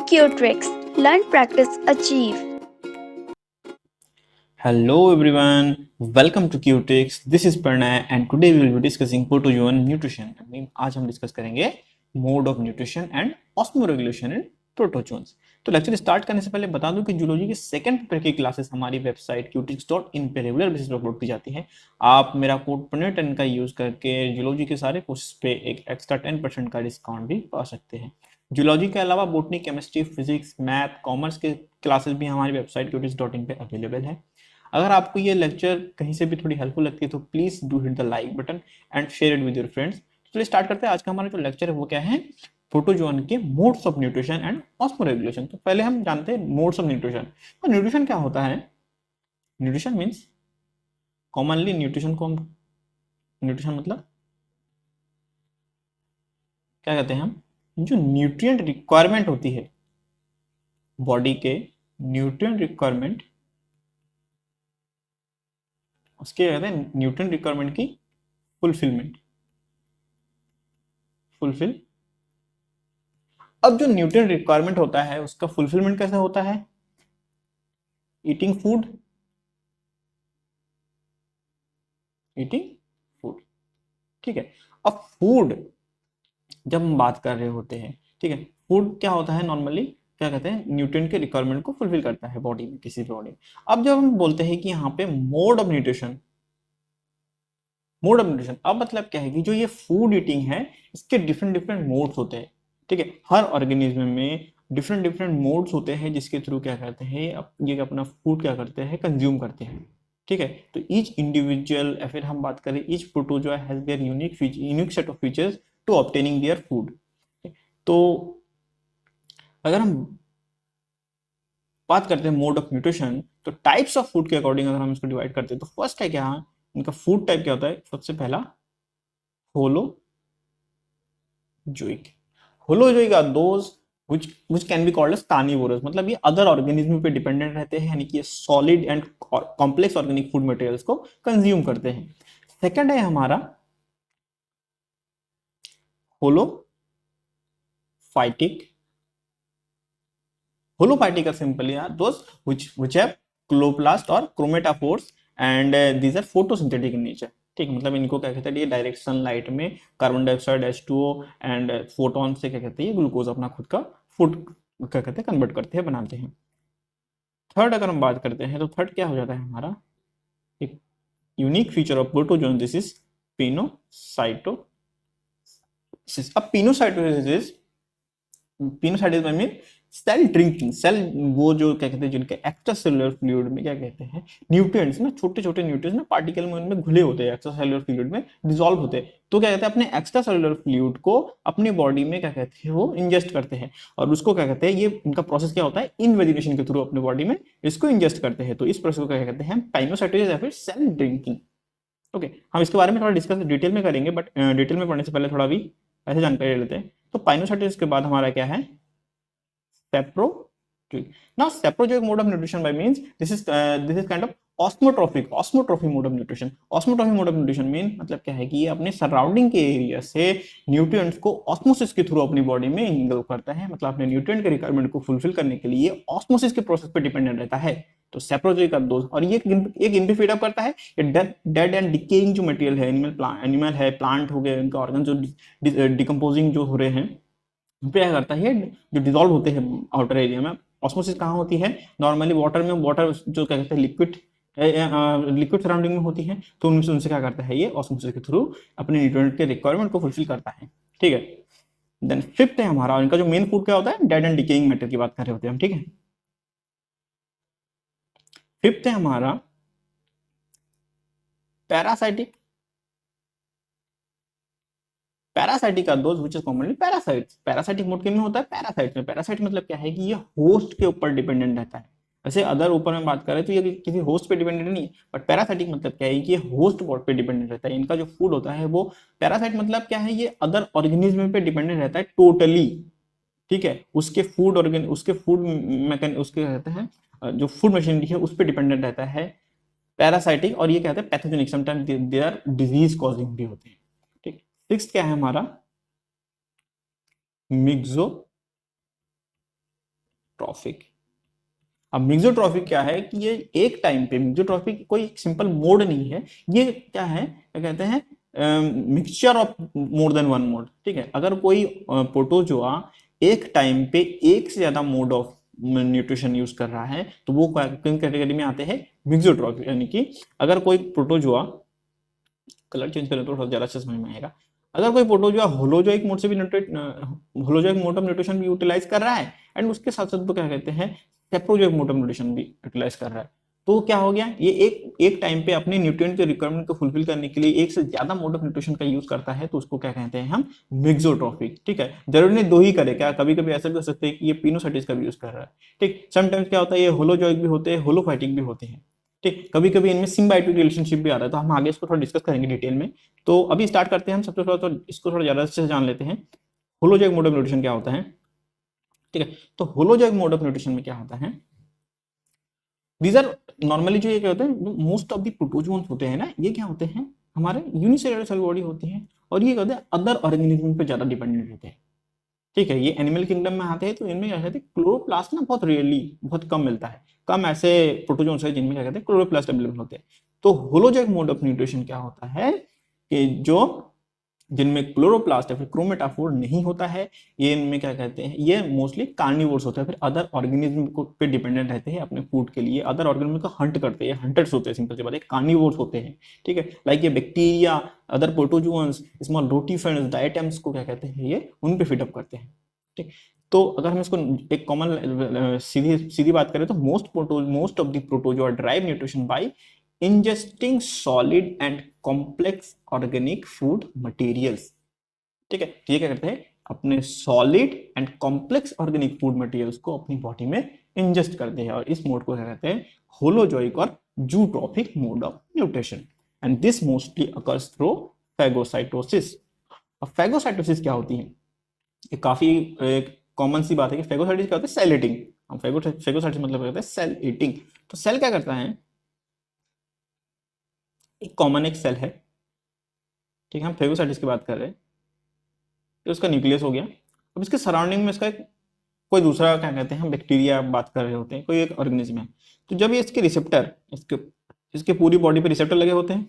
Qtrix. Learn, practice, achieve. Hello everyone, welcome to Qtrix. This is Pranay and today we will be discussing protozoan nutrition. आज हम discuss करेंगे mode of nutrition and osmoregulation in protozoans. तो lecture start करने से पहले बता दूं कि जूलॉजी के सेकंड पेपर की क्लासेस हमारी वेबसाइट qtrix.in पे रेगुलर बेसिस पर अपलोड की जाती है। आप मेरा कोड PRANAY10 का यूज करके जूलॉजी के सारे कोर्सेज पे एक एक्स्ट्रा 10% का डिस्काउंट भी पा सकते हैं। जूलॉजी के अलावा botany, chemistry, physics, math, commerce के क्लासेस भी हमारी वेबसाइट qtrix.in पे अवेलेबल है। अगर आपको ये लेक्चर कहीं से भी थोड़ी हेल्पफुल लगती है तो please do hit the like button and share it with your friends. चलिए स्टार्ट करते हैं। आज का हमारा जो लेक्चर है वो क्या है, प्रोटोजोन के modes of nutrition and osmoregulation. तो पहले हम जानते हैं मोड्स ऑफ न्यूट्रिशन। तो न्यूट्रिशन क्या होता है? न्यूट्रिशन मीन्स कॉमनली न्यूट्रिशन को हम न्यूट्रिशन मतलब क्या कहते हैं हम, जो न्यूट्रिएंट रिक्वायरमेंट होती है बॉडी के, न्यूट्रिएंट रिक्वायरमेंट, उसके कहते हैं न्यूट्रिएंट रिक्वायरमेंट की फुलफिल। अब जो न्यूट्रिएंट रिक्वायरमेंट होता है उसका फुलफिलमेंट कैसे होता है? ईटिंग फूड, ठीक है। अब फूड जब हम बात कर रहे होते हैं, ठीक है, फूड क्या होता है नॉर्मली, क्या कहते हैं, न्यूट्रिएंट के रिक्वायरमेंट को फुलफिल करता है बॉडी में, किसी भी बॉडी में। अब जब हम बोलते हैं कि यहाँ पे मोड ऑफ न्यूट्रिशन, अब मतलब क्या है कि जो ये फूड ईटिंग है इसके डिफरेंट डिफरेंट मोड्स होते हैं, ठीक है। हर ऑर्गेनिज्म में डिफरेंट डिफरेंट मोड्स होते हैं जिसके थ्रू क्या करते हैं ये अपना फूड क्या करते हैं, कंज्यूम करते हैं, ठीक है। तो ईच इंडिविजुअल या फिर हम बात करें each protozoa has their unique set of features to obtaining their food. तो अगर हम बात करते हैं मोड ऑफ न्यूट्रिशन, तो टाइप्स ऑफ फूड के अकॉर्डिंग अगर हम इसको डिवाइड करते हैं तो फर्स्ट है क्या, इनका फूड टाइप क्या होता है? सबसे पहला holozoic. Holozoic are those which can be called as carnivorous, मतलब ये अदर ऑर्गेनिज्म पे डिपेंडेंट रहते हैं, यानी कि ये solid and complex organic food materials को कंज्यूम करते हैं। सेकंड है हमारा holophytic. Holophytic are simply are those which have chloroplast और chromatophores and these are photosynthetic in nature, ठीक है। मतलब इनको क्या कहते हैं, ये डायरेक्ट सनलाइट में carbon dioxide H2O and photon से क्या कहते हैं, ये ग्लूकोज अपना खुद का फूड क्या कहते हैं, कन्वर्ट करते हैं, बनाते हैं। थर्ड अगर हम बात करते हैं तो थर्ड क्या हो जाता है हमारा, एक unique feature of protozoan, this is pinocytosis. अब pinocytosis I mean cell drinking. Cell वो जो क्या कहते हैं, जिनके एक्स्ट्रा सेलुलर फ्लूइड में क्या कहते हैं, न्यूट्रिएंट्स ना, छोटे छोटे न्यूट्रिएंट्स ना पार्टिकल में उनमें घुले होते हैं, एक्स्ट्रा सेलुलर फ्लूइड में डिसॉल्व होते हैं। तो क्या कहते हैं, अपने एक्स्ट्रा सेलुलर फ्लूइड को अपनी बॉडी में क्या कहते हैं, वो इंजेस्ट करते हैं। और उसको क्या कहते हैं, ये इनका प्रोसेस क्या होता है, इनवेजिनेशन के थ्रू अपने बॉडी में इसको इंजेस्ट करते हैं। तो इस प्रोसेस को क्या कहते हैं, पाइनोसाइटोसिस या फिर सेल ड्रिंकिंग। ओके, हम इसके बारे में थोड़ा डिस्कस डिटेल में करेंगे, बट डिटेल में पढ़ने से पहले थोड़ा भी ऐसे जानकारी लेते हैं। तो पाइनोसाइटोसिस के बाद हमारा क्या है, saprozoic. Now saprozoic mode of nutrition by means this is kind of osmotrophic mode of nutrition. Osmotrophic mode of nutrition mean मतलब क्या है कि ये अपने सराउंडिंग के एरिया से न्यूट्रिएंट्स को ऑस्मोसिस के थ्रू अपनी बॉडी में इंगल्फ करता है। मतलब अपने न्यूट्रिएंट के रिक्वायरमेंट को फुलफिल करने के लिए ऑस्मोसिस के प्रोसेस पे डिपेंडेंट रहता है। तो सेप्रोजोइक का दोष, और ये एक इन पे फीड अप करता है, ये डेड एंड डिकेइंग जो मटेरियल है, एनिमल है, प्लांट हो गए, उनका ऑर्गन जो डिकम्पोजिंग जो हो रहे हैं, क्या करता है, जो डिजोल्व होते हैं आउटर एरिया में। ऑस्मोसिस कहाँ होती है, नॉर्मली वाटर में, वाटर जो क्या कहते हैं लिक्विड सराउंडिंग में होती है, तो उनसे क्या करता है, ये ऑस्मोसिस के थ्रू अपने न्यूट्रिएंट के रिक्वायरमेंट को फुलफिल करता है, ठीक है। देन फिफ्थ है हमारा, इनका जो मेन फूड क्या होता है, डेड एंड डिकेइंग मैटर की बात कर रहे होते हैं हम, ठीक है। फिफ्थ है हमारा पैरासाइटिक। पैरासाइटिक का दोष which is commonly parasites. Parasitic mode किन में होता है, पैरासाइट में। पैरासाइट मतलब क्या है कि ये होस्ट के ऊपर डिपेंडेंट रहता है। वैसे अदर ऊपर में बात करें तो ये किसी होस्ट पे डिपेंडेंट नहीं है, बट पैरासाइटिक मतलब क्या है कि ये होस्ट बॉडी पे डिपेंडेंट रहता है। इनका जो फूड होता है वो, पैरासाइट मतलब क्या है, ये अदर ऑर्गेनिज्म पे डिपेंडेंट रहता है टोटली, ठीक है। उसके फूड उसके कहते हैं जो फूड मशीनरी है उस पर डिपेंडेंट रहता है पैरासाइटिक। और ये कहते हैं pathogenic, sometimes they are disease causing भी होते हैं, ठीक। सिक्स्थ क्या है हमारा, मिक्सो मिक्सोट्रॉफिक। अब मिक्सोट्रॉफिक क्या है कि ये एक टाइम पे, मिक्सोट्रॉफिक कोई सिंपल मोड नहीं है, ये क्या है, क्या कहते हैं, mixture of more than one mod. ठीक है, अगर कोई प्रोटोजोआ एक टाइम पे एक से ज्यादा मोड ऑफ न्यूट्रिशन यूज कर रहा है तो वो किन कैटेगरी में आते हैं, मिक्सोट्रॉफिक। यानी कि अगर कोई प्रोटोजोआ, कलर चेंज करें तो थोड़ा ज्यादा अच्छा समझ में आएगा, अगर कोई प्रोटोजोआ होलोजोइक मोड से भी होलोजोइक मोड ऑफ न्यूट्रिशन भी यूटिलाइज कर रहा है एंड उसके साथ साथ वो क्या कहते हैं, सेप्रोजोइक मोड ऑफ न्यूट्रिशन भी यूटिलाइज कर रहा है, तो क्या हो गया, ये एक टाइम पे अपने न्यूट्रिएंट के रिक्वायरमेंट को फुलफिल करने के लिए एक से ज्यादा मोड ऑफ न्यूट्रिशन का यूज करता है, तो उसको क्या कहते हैं हम, मिक्सोट्रॉफिक। ठीक है, जरूरी नहीं दो ही करे, क्या कभी कभी ऐसा भी हो सकता है कि ये पिनोसाइटिस का भी यूज कर रहा है। ठीक, समटाइम्स क्या होता है, ये होलोजोइक भी होते हैं, होलोफाइटिक भी होते हैं। ठीक, कभी कभी इनमें सिम्बायोटिक रिलेशनशिप भी आ रहा है, तो हम आगे इसको थोड़ा डिस्कस करेंगे डिटेल में। तो अभी स्टार्ट करते हैं हम, सबसे पहले तो इसको थोड़ा ज्यादा अच्छे से जान लेते हैं, होलोजोइक मोड ऑफ न्यूट्रिशन क्या होता है। ठीक है, तो होलोजोइक मोड ऑफ न्यूट्रिशन में क्या होता है, दीज आर नॉर्मली जो ये क्या होता है, मोस्ट ऑफ द प्रोटोजोन्स होते हैं ना, ये क्या होते हैं, हमारे यूनिसेलुलर सेल बॉडी होती है, और ये कहते हैं अदर ऑर्गेनिज्म पे ज्यादा डिपेंडेंट रहते हैं। ठीक है, ये एनिमल किंगडम में आते हैं, तो इनमें क्या कहते हैं, क्लोरोप्लास्ट ना बहुत रेयरली, बहुत कम मिलता है, कम ऐसे प्रोटोजोन्स है जिनमें क्या कहते हैं क्लोरोप्लास्ट अवेलेबल होते हैं। तो होलोजोइक मोड ऑफ न्यूट्रिशन क्या होता है कि जो जिनमें क्लोरोप्लास्ट या फिर क्रोमेटाफोर नहीं होता है, ये इनमें क्या कहते हैं, ये मोस्टली कार्निवोर्स होते हैं, फिर अदर ऑर्गेनिज्म को पे डिपेंडेंट रहते हैं अपने फूड के लिए, अदर ऑर्गेनिज्म को हंट करते हैं, हंटर्स होते हैं, सिंपल सी बात है, कार्निवोर्स होते हैं। ठीक है, लाइक ये bacteria, other protozoans, small rotifers, diatoms को क्या कहते हैं, ये उन पे फीड करते हैं। ठीक, तो अगर हम इसको एक कॉमन सीधी सीधी बात करें तो most of the protozoa drive nutrition by ingesting solid and complex organic food materials। ठीक है, ये क्या करते हैं, अपने solid and complex organic food materials को अपनी बॉडी में इंजेस्ट करते हैं, और इस मोड को क्या कहते हैं, होलोजोइक और zootrophic mode of nutrition, and this mostly occurs through phagocytosis. अब फैगोसाइटोसिस क्या होती है, ये काफी कॉमन सी बात है कि फैगोसाइटिस क्या होता है, सेल ईटिंग। हम फैगोसाइटिस मतलब क्या होता है, सेल ईटिंग। तो सेल क्या करता है, एक कॉमन एक सेल है, ठीक है, हम फेगोसाइटिस की बात कर रहे हैं, तो उसका न्यूक्लियस हो गया। अब इसके सराउंडिंग में इसका एक कोई दूसरा क्या कहते हैं, हम बैक्टीरिया बात कर रहे होते हैं, कोई एक ऑर्गेनिज्म है, तो जब ये इसके रिसेप्टर, इसके पूरी बॉडी पे रिसेप्टर लगे होते हैं,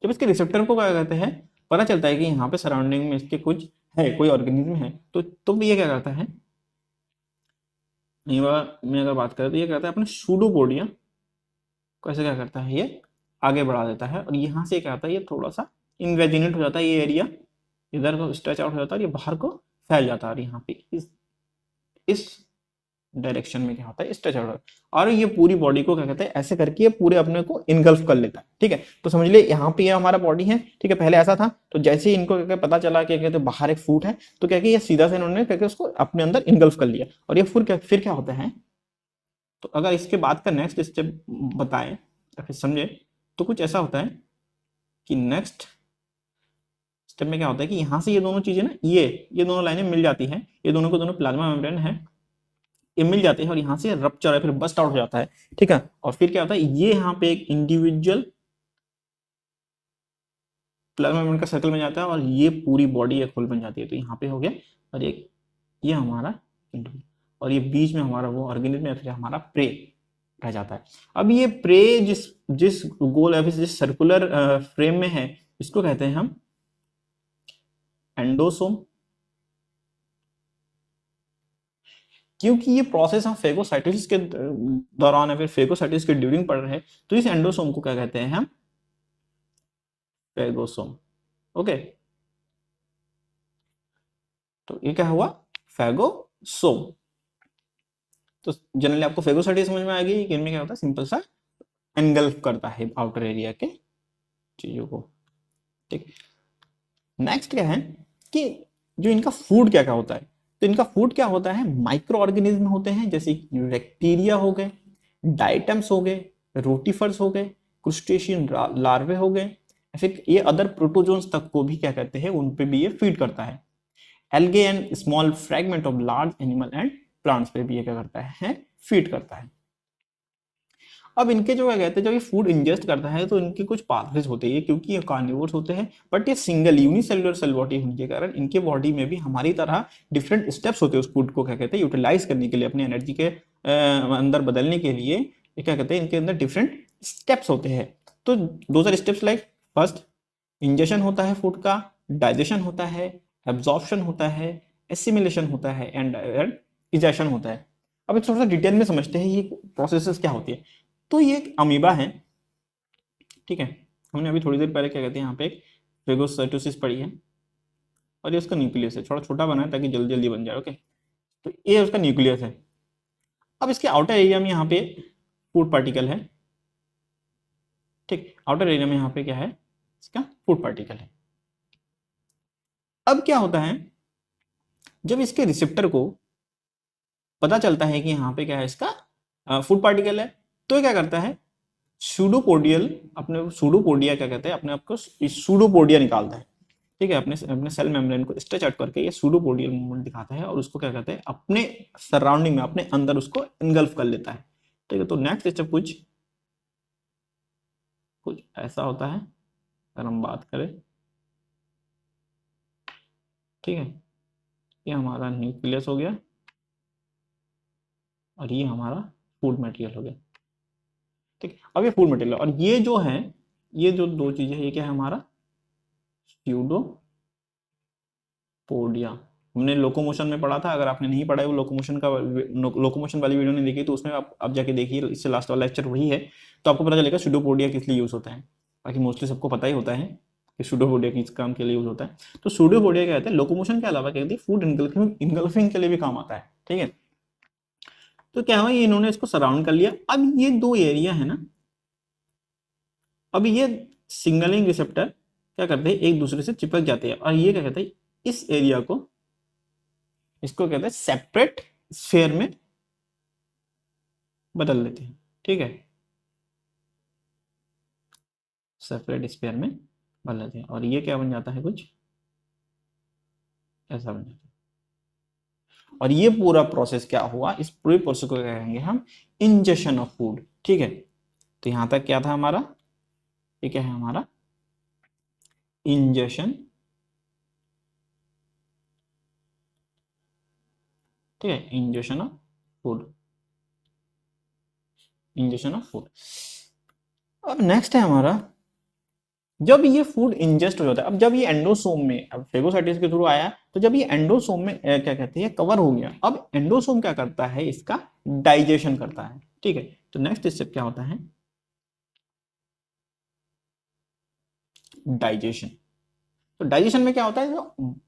जब इसके रिसेप्टर को क्या कहते हैं, पता चलता है कि यहाँ पे सराउंडिंग में इसके कुछ है, कोई ऑर्गेनिज्म है, तो ये क्या करता है, मैं अगर बात करें तो ये कहता है अपने सूडोपोडिया को ऐसे क्या करता है, ये आगे बढ़ा देता है, और यहाँ से क्या होता है, ये थोड़ा सा इन्वेजिनेट हो जाता है, ये एरिया इधर को स्ट्रेच आउट हो जाता है, ये बाहर को फैल जाता है, और यहाँ पे इस डायरेक्शन में क्या होता है, स्ट्रेच आउट, और ये पूरी बॉडी को क्या कहते हैं, ऐसे करके ये पूरे अपने को इनगल्फ कर लेता है। ठीक है, तो समझ लिए यहाँ पे ये हमारा बॉडी है। ठीक है, पहले ऐसा था, तो जैसे ही इनको क्या पता चला कि कहते बाहर एक फूड है, तो क्या ये सीधा से इन्होंने क्या उसको अपने अंदर इनगल्फ कर लिया, और ये फिर क्या होता है, तो अगर इसके बाद का नेक्स्ट स्टेप बताएं या फिर समझे, तो कुछ ऐसा होता है कि नेक्स्ट स्टेप में क्या होता है कि यहां से ये दोनों चीजें ना, ये दोनों लाइनें मिल जाती हैं, ये दोनों को दोनों प्लाज्मा मेम्ब्रेन है, ये मिल जाते हैं, और यहाँ से रप्चर है, फिर बस्ट आउट हो जाता है। ठीक है, और फिर क्या होता है, ये यहाँ पे एक इंडिविजुअल प्लाज्मा मेम्ब्रेन का सर्कल बन जाता है, और ये पूरी बॉडी एक होल बन जाती है, तो यहाँ पे हो गया, और एक ये हमारा इंडिविजुअल, और ये बीच में हमारा वो ऑर्गेनिज्म या फिर हमारा प्रे रह जाता है। अब ये प्रे जिस जिस गोल है, जिस सर्कुलर फ्रेम में है, इसको कहते हैं हम एंडोसोम। क्योंकि ये प्रोसेस हम फेगोसाइटोसिस के दौरान या फिर फेगोसाइटोसिस के ड्यूरिंग पढ़ रहे हैं, तो इस एंडोसोम को क्या कहते हैं हम, फेगोसोम। ओके, तो ये क्या हुआ, फेगोसोम। तो जनरली आपको फेगोसाइटिस समझ में आ गई कि इनमें क्या होता है, सिंपल सा एनगल्फ करता है आउटर एरिया के चीजों को। ठीक, नेक्स्ट क्या है कि जो इनका फूड क्या क्या होता है, तो इनका फूड क्या होता है, माइक्रो ऑर्गेनिज्म होते हैं, जैसे बैक्टीरिया हो गए, डाइटम्स हो गए, रोटिफर्स हो गए, क्रुस्टेशियन लार्वे हो गए, फिर ये अदर प्रोटोजोन्स तक को भी क्या कहते हैं, उन पे भी ये फीड करता है। Algae and small fragment of large animal and plants पे भी ये क्या करता है, फीड करता है। अब इनके जो क्या कहते हैं, जब ये फूड इंजेस्ट करता है तो इनके कुछ पाथवेज होते हैं, क्योंकि ये कार्निवोर्स होते हैं, बट ये सिंगल यूनिसेल्युलर सेल बॉडी होने के कारण इनके बॉडी में भी हमारी तरह डिफरेंट स्टेप्स होते हैं उस फूड को क्या कहते हैं यूटिलाइज करने के लिए, अपनी एनर्जी के अंदर बदलने के लिए। ये क्या कहते हैं, इनके अंदर डिफरेंट स्टेप्स होते हैं। तो दो चार स्टेप्स लाइक फर्स्ट इंजेशन होता है फूड का, डाइजेशन होता है, एब्जॉर्प्शन होता है, एसिमिलेशन होता है एंड इजेशन होता है। अब एक थोड़ा सा डिटेल में समझते हैं ये प्रोसेसेस क्या होती है। तो ये एक अमीबा है, ठीक है। हमने अभी थोड़ी देर पहले क्या कहते हैं यहाँ पे एक फेगोसाइटोसिस पढ़ी है, और ये उसका न्यूक्लियस है, थोड़ा छोटा बना है ताकि जल्दी जल्दी बन जाए, ओके। तो ये उसका न्यूक्लियस है। अब इसके आउटर एरिया में यहाँ पे फूड पार्टिकल है, ठीक। आउटर एरिया में यहाँ पे क्या है, इसका फूड पार्टिकल है। अब क्या होता है, जब इसके रिसेप्टर को पता चलता है कि यहाँ पे क्या है, इसका फूड पार्टिकल है, तो ये क्या करता है, सूडोपोडियल, अपने सूडोपोडिया क्या कहते हैं, अपने आप को सूडोपोडिया निकालता है, ठीक है। अपने अपने सेल मेम्ब्रेन को स्ट्रेच आउट करके ये सूडोपोडियल मूवमेंट दिखाता है, और उसको क्या कहते हैं, अपने सराउंडिंग में, अपने अंदर उसको इनगल्फ कर लेता है, ठीक है। तो नेक्स्ट स्टेप कुछ कुछ ऐसा होता है अगर हम बात करें, ठीक है। ये हमारा न्यूक्लियस हो गया, और ये हमारा फूड मटेरियल हो गया, ठीक। अब ये फूड मटेरियल, और ये जो है, ये जो दो चीजें हैं, ये क्या है, हमारा स्यूडोपोडिया। हमने लोकोमोशन में पढ़ा था, अगर आपने नहीं पढ़ा है वो लोकोमोशन वाली वीडियो नहीं देखी तो उसमें आप जाके देखिए, इससे लास्ट वाला लेक्चर वही है, तो आपको पता चलेगा स्यूडोपोडिया किस लिए यूज होता है। बाकी मोस्टली सबको पता ही होता है कि स्यूडोपोडिया किस काम के लिए यूज होता है। तो स्यूडोपोडिया क्या कहते हैं, लोकोमोशन के अलावा क्या कहते हैं, फूड इनगल्फिंग के लिए भी काम आता है, ठीक है। तो क्या हुआ, इन्होंने इसको सराउंड कर लिया। अब ये दो एरिया है ना, अब ये सिग्नलिंग रिसेप्टर क्या करते हैं, एक दूसरे से चिपक जाते हैं, और ये क्या कहते हैं, इस एरिया को, इसको कहते हैं सेपरेट स्फीयर में बदल देते हैं, ठीक है। सेपरेट स्फीयर में बदल देते हैं, और ये क्या बन जाता है, कुछ ऐसा बन जाता है। और ये पूरा प्रोसेस क्या हुआ, इस पूरे प्रोसेस को क्या कहेंगे हम, इंजेशन ऑफ फूड, ठीक है। तो यहां तक क्या था हमारा, ये क्या है हमारा, इंजेशन, ठीक है, ingestion of food, ingestion of food. अब नेक्स्ट है हमारा, जब ये फूड इंजेस्ट हो जाता है, अब जब ये एंडोसोम में, अब फेगोसाइटिस के थ्रू आया, तो जब ये एंडोसोम में क्या कहते हैं, कवर हो गया, अब एंडोसोम क्या करता है, इसका डाइजेशन करता है, ठीक है। तो नेक्स्ट स्टेप क्या होता है, डाइजेशन। तो डाइजेशन में क्या होता है,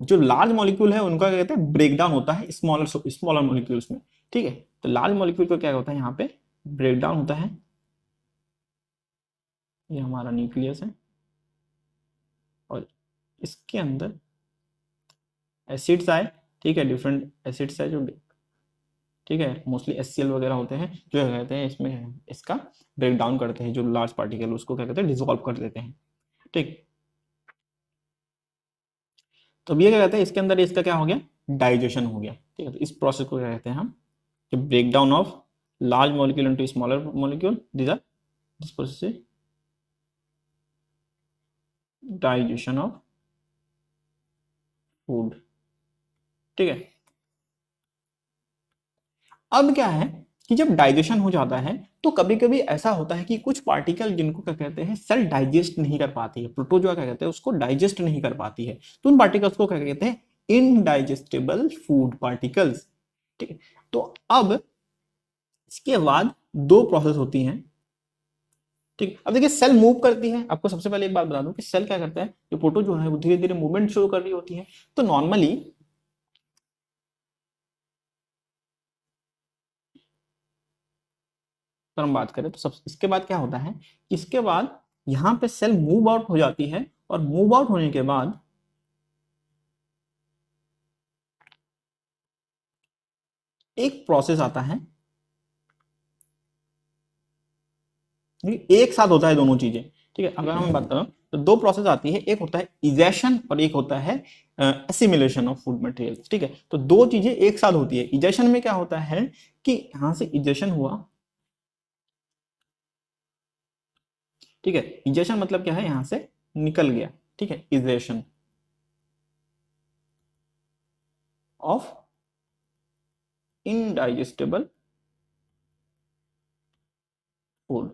जो लार्ज मॉलिक्यूल है उनका क्या कहते हैं, ब्रेकडाउन होता है स्मॉलर स्मॉलर मॉलिक्यूल्स में, ठीक है। तो लार्ज मॉलिक्यूल को क्या होता है, यहाँ पे ब्रेकडाउन होता है। ये हमारा न्यूक्लियस है, और इसके अंदर एसिड्स आए, ठीक है, डिफरेंट एसिड्स है जो, ठीक है, मोस्टली HCl वगैरह होते हैं, जो कहते हैं इसमें इसका ब्रेक डाउन करते हैं, जो लार्ज पार्टिकल उसको क्या कहते हैं, डिसॉल्व कर देते हैं, ठीक। तो अब ये क्या कहते हैं, इसके अंदर इसका क्या हो गया, डाइजेशन हो गया, ठीक है। तो इस प्रोसेस को क्या कहते हैं हम, break down of large molecule into smaller molecule, this process digestion of food, ठीक है। अब क्या है कि जब डाइजेशन हो जाता है, तो कभी कभी ऐसा होता है कि कुछ पार्टिकल जिनको क्या कहते हैं, सेल डाइजेस्ट नहीं कर पाती है, प्रोटोजोआ क्या कहते हैं, उसको डाइजेस्ट नहीं कर पाती है, तो उन पार्टिकल्स को क्या कहते हैं, इनडाइजेस्टेबल फूड पार्टिकल्स, ठीक है। तो अब इसके बाद दो प्रोसेस होती हैं, ठीक। अब देखिए सेल मूव करती है, आपको सबसे पहले एक बात बता दूं कि सेल क्या करता है, जो प्रोटोजोआ है वो धीरे धीरे मूवमेंट शुरू कर रही होती है। तो नॉर्मली अगर हम बात करें तो सब इसके बाद क्या होता है, इसके बाद यहां पे सेल मूव आउट हो जाती है, और मूव आउट होने के बाद एक प्रोसेस आता है, एक साथ होता है दोनों चीजें, ठीक है। अगर हम बात करें तो दो प्रोसेस आती है, एक होता है इजेशन और एक होता है एसिमिलेशन ऑफ फूड मटेरियल, ठीक है। तो दो चीजें एक साथ होती है। इजेशन में क्या होता है कि यहां से इजेशन हुआ, ठीक है। इजेशन मतलब क्या है, यहां से निकल गया, ठीक है, egestion of indigestible food.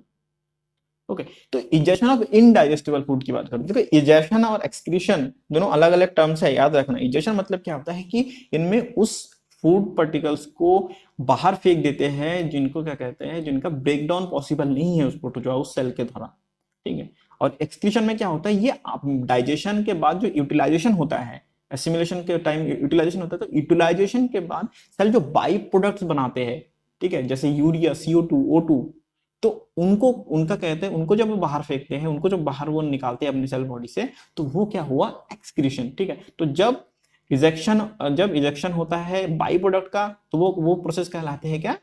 Okay, तो इजेशन ऑफ इनडाइजेस्टेबल फूड की बात करें, देखो इजेशन और एक्सक्रीशन दोनों अलग अलग टर्म्स है, याद रखना। इजेशन मतलब क्या होता है कि इनमें उस फूड पार्टिकल्स को बाहर फेंक देते हैं जिनको क्या कहते हैं, जिनका ब्रेक डाउन पॉसिबल नहीं है उस प्रोटोजोआ, उस सेल के द्वारा, ठीक है। और एक्सक्रीशन में क्या होता है, ये डाइजेशन के बाद जो यूटिलाइजेशन होता है, एसिमिलेशन के टाइम यूटिलाइजेशन होता है, तो यूटिलाइजेशन के बाद सेल जो बाई प्रोडक्ट्स बनाते हैं, ठीक है, जैसे यूरिया, CO2, O2, तो उनको, उनका कहते हैं, उनको जब वो बाहर फेंकते हैं, उनको जब बाहर वो निकालते हैं अपनी सेल बॉडी से, तो वो क्या हुआ, एक्सक्रीशन, ठीक है। तो जब इजेक्शन होता है बाई प्रोडक्ट का, तो वो प्रोसेस कहलाते हैं क्या,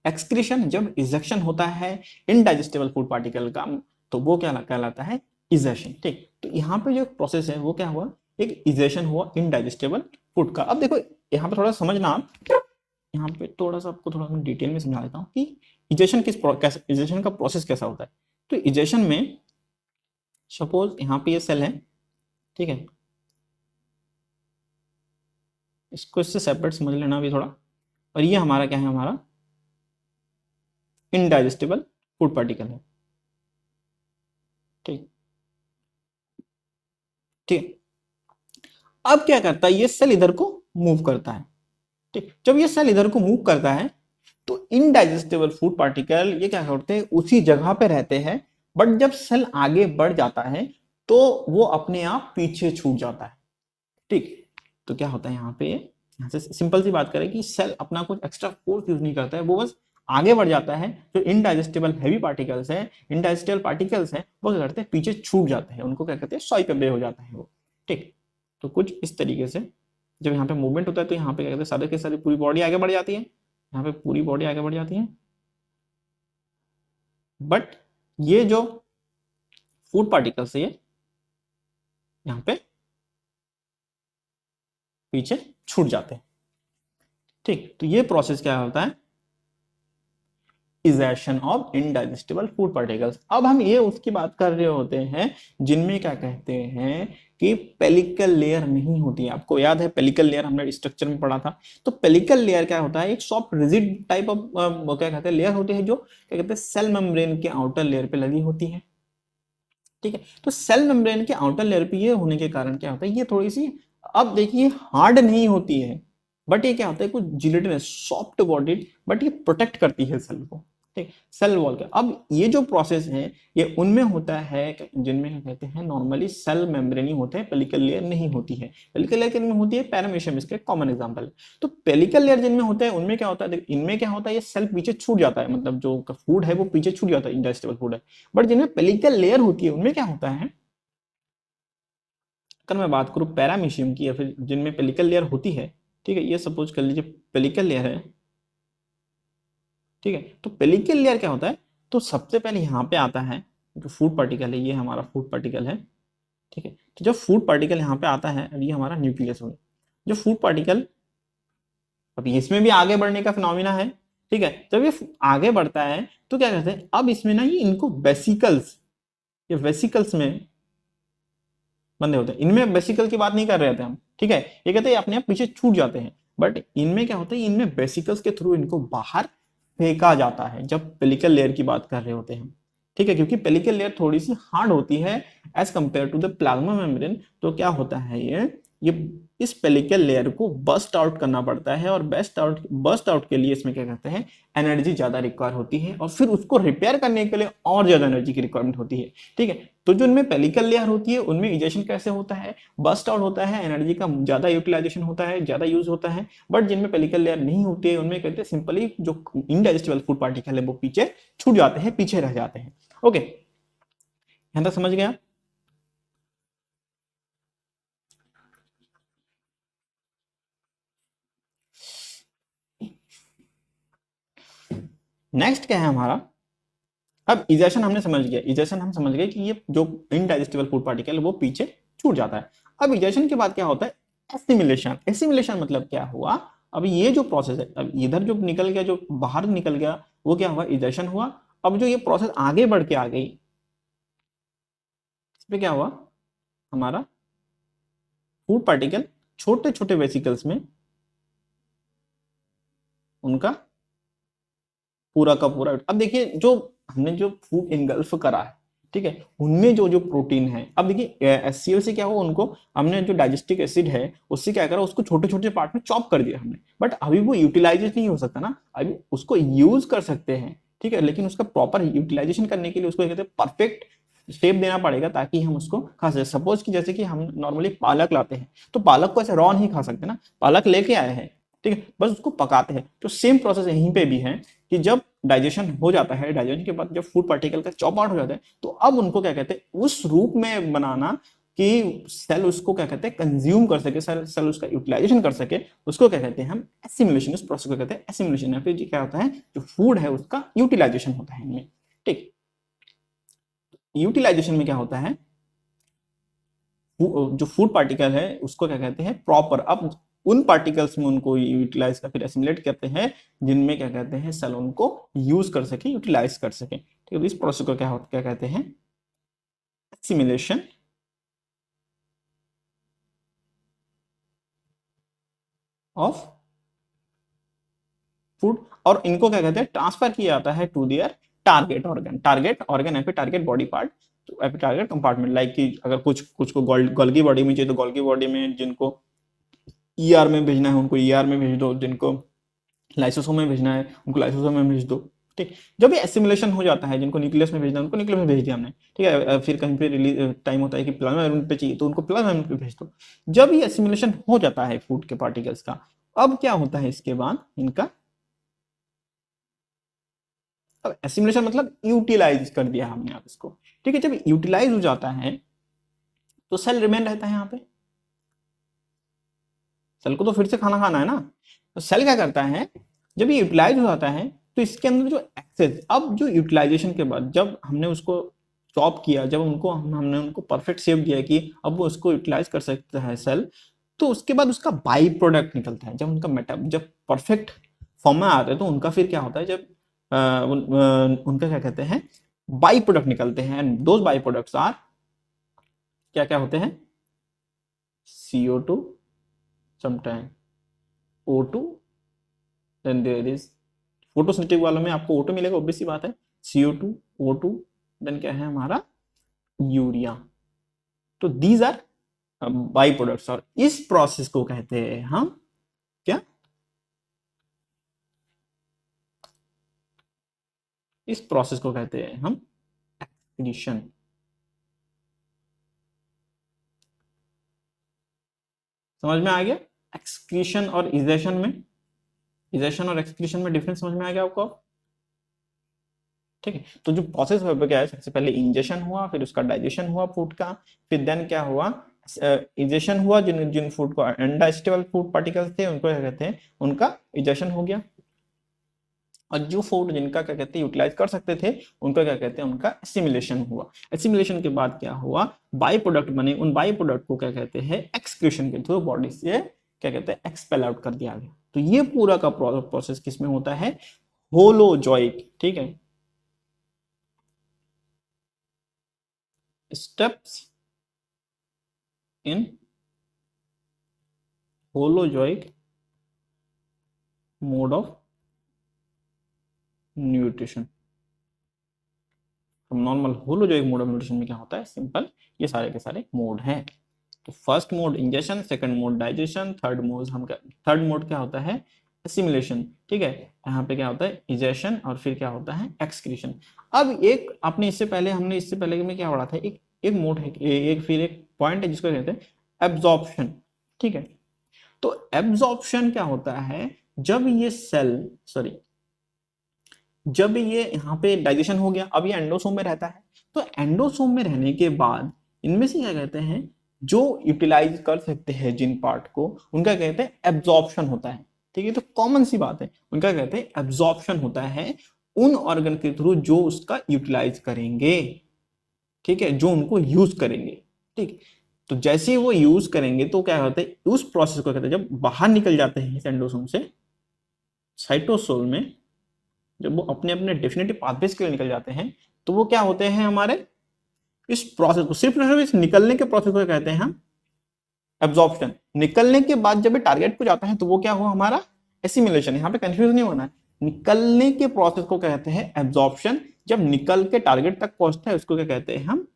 एक्सक्रीशन। जब इजेक्शन होता है इनडाइजेस्टेबल फूड पार्टिकल का, तो वो क्या कहलाता है, इजेशन, ठीक। तो यहाँ पे जो प्रोसेस है वो क्या हुआ, एक इजेशन हुआ इनडाइजेस्टेबल फूड का। अब देखो यहाँ पे थोड़ा समझना आप, यहाँ पे थोड़ा सा आपको थोड़ा मैं डिटेल में समझा देता हूँ कि इजेशन इजेशन का प्रोसेस कैसा होता है। तो इजेशन में सपोज यहाँ पे ये सेल है, ठीक है, इसको इससे सेपरेट समझ लेना अभी थोड़ा। और ये हमारा क्या है, हमारा इनडाइजेस्टेबल फूड पार्टिकल है, ठीक, ठीक। अब क्या करता है, ये सेल इधर को मूव करता है, ठीक। जब ये सेल इधर को मूव करता है, तो इनडाइजेस्टेबल फूड पार्टिकल ये क्या करते हैं, उसी जगह पे रहते हैं। बट जब सेल आगे बढ़ जाता है, तो वो अपने आप पीछे छूट जाता है, ठीक। तो क्या होता है यहाँ पे, यहाँ से सिंपल सी बात करें कि सेल अपना कुछ एक्स्ट्रा फोर्स यूज नहीं करता है, वो बस आगे बढ़ जाता है। जो इनडाइजेस्टेबल हैवी पार्टिकल्स है, इनडाइजेस्टेबल पार्टिकल्स हैं, वो क्या करते हैं, पीछे छूट जाते हैं, उनको क्या कहते हैं, सॉइप अवे हो जाता है वो, ठीक। तो कुछ इस तरीके से जब यहाँ पे मूवमेंट होता है, तो यहाँ पे क्या कहते हैं, सारे के सारे पूरी बॉडी आगे बढ़ जाती है, यहाँ पे पूरी बॉडी आगे बढ़ जाती है। बट ये जो फूड पार्टिकल्स है, ये यहाँ पे पीछे छूट जाते हैं, ठीक। तो ये प्रोसेस क्या होता है, egestion of indigestible food particles. अब हम ये उसकी बात कर रहे होते हैं जिनमें क्या कहते हैं कि पेलिकल लेयर नहीं होती है। आपको याद है पेलिकल लेयर, हमने स्ट्रक्चर में पढ़ा था। तो पेलिकल लेयर क्या होता है, एक सॉफ्ट रिजिड टाइप ऑफ क्या कहते हैं, लेयर होती है, जो क्या कहते हैं, सेल मेम्ब्रेन के आउटर लेयर पे लगी होती है, ठीक है। तो सेल मेम्ब्रेन के आउटर लेयर पे ये होने के कारण क्या होता है, ये थोड़ी सी, अब देखिए, हार्ड नहीं होती है, बट ये क्या होता है, कुछ जिलेटिनस सॉफ्ट बॉडीड, बट ये प्रोटेक्ट करती है सेल को, ठीक, सेल वॉल का। अब ये जो प्रोसेस है, ये उनमें होता है जिनमें क्या कहते हैं, नॉर्मली सेल मेम्ब्रेन ही होते हैं, पेलिकल लेयर नहीं होती है। पेलिकल लेयर किनमें होती है, पैरामीशियम इसका कॉमन एग्जांपल है। तो पेलिकल लेयर जिनमें होते हैं, उनमें क्या होता है, इनमें क्या होता है, ये सेल पीछे छूट जाता है, मतलब जो फूड है वो पीछे छूट जाता है, इंडाइजेस्टेबल फूड है। बट जिनमें पेलिकल लेयर होती है, उनमें क्या होता है, अगर मैं बात करूं पैरामीशियम की, या फिर जिनमें पेलिकल लेयर होती है, ठीक है, ये सपोज कर लीजिए पेलिकल लेयर है, ठीक है। तो पेलिकल लेयर क्या होता है, तो सबसे पहले यहाँ पे आता है जो फूड पार्टिकल है, ये हमारा फूड पार्टिकल है, ठीक है। तो जब फूड पार्टिकल यहाँ पे आता है, अब ये हमारा न्यूक्लियस हो गया। जो फूड पार्टिकल, अब इसमें भी आगे बढ़ने का फिनोमिना है, ठीक है। जब ये आगे बढ़ता है, तो क्या कहते हैं, अब इसमें ना ये इनको वेसिकल्स, ये वेसिकल्स में बंधे होते हैं। इनमें वेसिकल की बात नहीं कर रहे थे हम, ठीक है, ये कहते हैं अपने आप पीछे छूट जाते हैं। बट इनमें क्या होता है, इनमें वेसिकल्स के थ्रू इनको बाहर फेंका जाता है, जब पेलिकल लेयर की बात कर रहे होते हैं, ठीक है। क्योंकि पेलिकल लेयर थोड़ी सी हार्ड होती है as compared to the plasma membrane. तो क्या होता है, ये इस पेलिकल लेयर को बस्ट आउट करना पड़ता है, और बस्ट आउट के लिए इसमें क्या कहते हैं, एनर्जी ज्यादा रिक्वायर होती है, और फिर उसको रिपेयर करने के लिए और ज्यादा एनर्जी की रिक्वायरमेंट होती है, ठीक है। तो जो इनमें पेलिकल लेयर होती है, उनमें इजेशन कैसे होता है, बस्ट आउट होता है, एनर्जी का ज्यादा यूटिलाइजेशन होता है, ज्यादा यूज होता है। बट जिनमें पेलिकल लेयर नहीं होती है, उनमें कहते हैं सिंपली जो इनडाइजेस्टेबल फूड पार्टिकल है वो पीछे छूट जाते हैं, पीछे रह जाते हैं। ओके, यहां तक समझ गया। नेक्स्ट क्या है हमारा, अब इजेशन हमने समझ गया, इजेशन हम समझ गए कि ये जो इनडाइजेस्टेबल फूड पार्टिकल वो पीछे छूट जाता है। अब इजेशन के बाद क्या होता है, एसिमिलेशन। एसिमिलेशन मतलब क्या हुआ, अब ये जो प्रोसेस है, अब इधर जो निकल गया, जो बाहर निकल गया, वो क्या हुआ, इजेशन हुआ। अब जो ये प्रोसेस आगे बढ़ के आ गई, फिर क्या हुआ, हमारा फूड पार्टिकल छोटे छोटे वेसिकल्स में उनका पूरा का पूरा, अब देखिए जो हमने जो फूड इनगल्फ करा है, ठीक है, उनमें जो जो प्रोटीन है, अब देखिए HCl से क्या हुआ, उनको हमने जो डाइजेस्टिक एसिड है उससे क्या करा, उसको छोटे छोटे पार्ट में चॉप कर दिया हमने, बट अभी वो यूटिलाइज नहीं हो सकता ना, अभी उसको यूज कर सकते हैं, ठीक है, लेकिन उसका प्रॉपर यूटिलाइजेशन करने के लिए उसको कहते हैं परफेक्ट शेप देना पड़ेगा ताकि हम उसको खा सकें। सपोज कि जैसे कि हम नॉर्मली पालक लाते हैं, तो पालक को ऐसे रॉ नहीं खा सकते ना, पालक लेके आए हैं, ठीक है, बस उसको पकाते हैं, तो सेम प्रोसेस यहीं पे भी है कि जब डाइजेशन हो जाता है, डाइजेशन के बाद जब फूड पार्टिकल का चॉप आउट हो जाता है, तो अब उनको क्या कहते हैं, उस रूप में बनाना कि सेल उसको क्या कहते हैं, कंज्यूम कर सके, सेल उसका यूटिलाइजेशन कर सके, उसको क्या कहते हैं हम, एसिमिलेशन, इस प्रोसेस को कहते हैं एसिमिलेशन, या फिर क्या होता है, जो फूड है उसका यूटिलाइजेशन होता है इनमें, ठीक। यूटिलाइजेशन में क्या होता है, जो फूड पार्टिकल है उसको क्या कहते हैं, प्रॉपर, अब उन पार्टिकल्स में उनको यूटिलाइज का फिर एसिमुलेट करते हैं जिनमें क्या कहते हैं, सेल उनको यूज कर सके, यूटिलाइज कर सके, ठीक है, इस प्रोसेस को क्या कहते हैं, एसिमिलेशन ऑफ फूड। और इनको क्या कहते हैं, ट्रांसफर किया जाता है to their target organ, target organ या फिर टारगेट बॉडी पार्ट, तो टारगेट कंपार्टमेंट, लाइक कि अगर कुछ कुछ को गोल्गी बॉडी में चाहिए तो गोल्गी बॉडी में, जिनको ER में भेजना है उनको ER में भेज दो, जिनको लाइसोसोम में भेजना है उनको लाइसोसोम में भेज दो, ठीक। जब ये एसिमुलेशन हो जाता है, जिनको न्यूक्लियस में भेजना है उनको न्यूक्लियस में भेज दिया हमने, ठीक है, फिर कहीं पे रिलीज टाइम होता है कि प्लाज्मा एलिमेंट पे चाहिए तो उनको प्लाज्मा एलिमेंट पे भेज दो। जब ये एसिमुलेशन हो जाता है फूड के पार्टिकल्स का, अब क्या होता है इसके बाद इनका, अब एसिमुलेशन मतलब यूटिलाइज कर दिया हमने आप इसको, ठीक है, जब यूटिलाइज हो जाता है तो सेल रिमेन रहता है यहाँ पे, सेल को तो फिर से खाना खाना है ना, तो सेल क्या करता है, जब ये यूटिलाइज हो जाता है तो इसके अंदर जो एक्सेस, अब जो यूटिलाइजेशन के बाद जब हमने उसको चॉप किया, जब उनको हमने उनको परफेक्ट शेप दिया कि अब वो उसको यूटिलाइज कर सकता है सेल, तो उसके बाद उसका बाई प्रोडक्ट निकलता है, जब उनका जब परफेक्ट फॉर्म में आते हैं तो उनका फिर क्या होता है, जब उनका क्या कहते हैं, बाई प्रोडक्ट निकलते हैं, and those by products are क्या क्या होते हैं, CO2, sometime O2, then there is photosynthetic वालों में आपको O2 मिलेगा, ऑब्वियस सी बात है, CO2, O2, देन क्या है हमारा यूरिया, तो दीज आर बाई प्रोडक्ट्स, और इस प्रोसेस को कहते हैं हम क्या, इस प्रोसेस को कहते हैं हम एक्सक्रीशन। समझ में आ गया, एक्सक्रीशन और इजेशन में, इजेशन और एक्सक्रीशन में डिफरेंस समझ में आ गया आपको, ठीक है। तो जो प्रोसेस क्या है, सबसे पहले इंजेशन हुआ, फिर उसका डाइजेशन हुआ फूड का, फिर देन क्या हुआ, इजेशन हुआ, जिन जिन फूड को अनडाइजेस्टेबल फूड पार्टिकल्स थे उनको क्या कहते हैं, उनका इजेशन हो गया, और जो फूड जिनका क्या कहते हैं यूटिलाइज कर सकते थे उनका क्या कहते हैं, उनका एसिमिलेशन हुआ, एसिमिलेशन के बाद क्या हुआ, बाई प्रोडक्ट बने, उन बाई प्रोडक्ट को क्या कहते हैं, एक्सक्रीशन के थ्रू बॉडी से क्या कहते हैं, एक्सपेल आउट कर दिया गया। तो ये पूरा का प्रोसेस किसमें होता है, होलोजोइक, ठीक है, steps in holozoic mode of nutrition. तो normal holozoic mode of nutrition में क्या होता है, सिंपल, ये सारे के सारे मोड हैं। तो first mode ingestion, second mode digestion, third mode हम क्या, थर्ड मोड क्या होता है, एसिमिलेशन, ठीक है, यहाँ पे क्या होता है इजेशन, और फिर क्या होता है एक्सक्रीशन। अब एक आपने इससे पहले, हमने इससे पहले में क्या पढ़ा था, एक एक मोड है, एक फिर एक पॉइंट है जिसको कहते हैं एब्जॉर्प्शन, ठीक है। तो एब्जॉर्प्शन क्या होता है, जब ये सेल, सॉरी, जब ये यहाँ पे डाइजेशन हो गया, अब ये एंडोसोम में रहता है, तो एंडोसोम में रहने के बाद इनमें से क्या कहते हैं, जो यूटिलाइज कर सकते हैं जिन पार्ट को, उनका कहते हैं एब्जॉर्प्शन होता है, ठीक है, तो कॉमन सी बात है, उनका कहते हैं एब्जॉर्प्शन होता है उन ऑर्गन के थ्रू जो उसका यूटिलाइज करेंगे, ठीक है, जो उनको यूज करेंगे, ठीक। तो जैसे ही वो यूज करेंगे तो क्या होता है, उस प्रोसेस को कहते हैं, जब बाहर निकल जाते हैं इस एंडोसोम से साइटोसोल में, जब वो अपने अपने डेफिनेटिव पाथवेज के लिए निकल जाते हैं, तो वो क्या होते हैं हमारे, इस प्रोसेस को, सिर्फ इस निकलने के प्रोसेस को कहते हैं हम एब्जॉर्प्शन। निकलने के बाद जब टारगेट को जाता है तो वो क्या हुआ हमारा एसिमिलेशन। यहाँ पे कंफ्यूज नहीं होना है, निकलने के प्रोसेस को कहते हैं एब्जॉर्प्शन, जब निकल के टारगेट तक पहुंचता है उसको क्या कहते हैं हम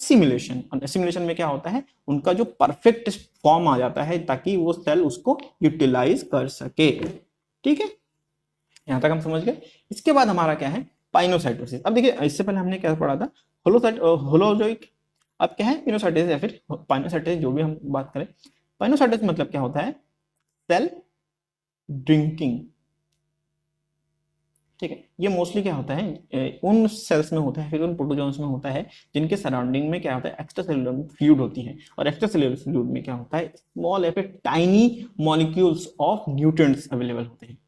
एसिमिलेशन। और एसिमिलेशन में क्या होता है, उनका जो परफेक्ट फॉर्म आ जाता है ताकि वो सेल उसको यूटिलाइज कर सके। ठीक है, यहां तक हम समझ गए। इसके बाद हमारा क्या है, पाइनोसाइटोसिस। अब देखिए इससे पहले हमने क्या पढ़ा था, होलोजोइक, अब क्या है पिनोसाइटिस या फिर पाइनोसाइटिस, जो भी हम बात करें। पाइनोसाइटिस मतलब क्या होता है, सेल ड्रिंकिंग। ठीक है, ये मोस्टली क्या होता है उन सेल्स में होता है, फिर उन प्रोटोजोन्स में होता है जिनके सराउंडिंग में क्या होता है एक्स्ट्रा सेलुलर फ्लूइड होती है। और एक्स्ट्रा सेलुलर फ्लूइड में क्या होता है, स्मॉल या फिर tiny molecules of nutrients available होते हैं।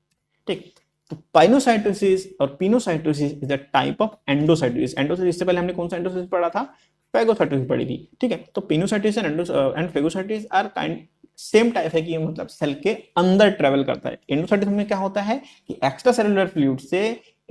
ठीक, तो पाइनोसाइटोसिस और pinocytosis is a type of endocytosis. Endocytosis से पहले हमने कौन सा एंडोसाइटोसिस पढ़ा था, फेगोसाइटोसिस पढ़ी थी। ठीक है, तो pinocytosis and phagocytosis are kind same type है कि मतलब सेल के अंदर ट्रेवल करता है। एंडोसाइटोसिस में क्या होता है कि एक्स्ट्रा सेलुलर फ्लूइड से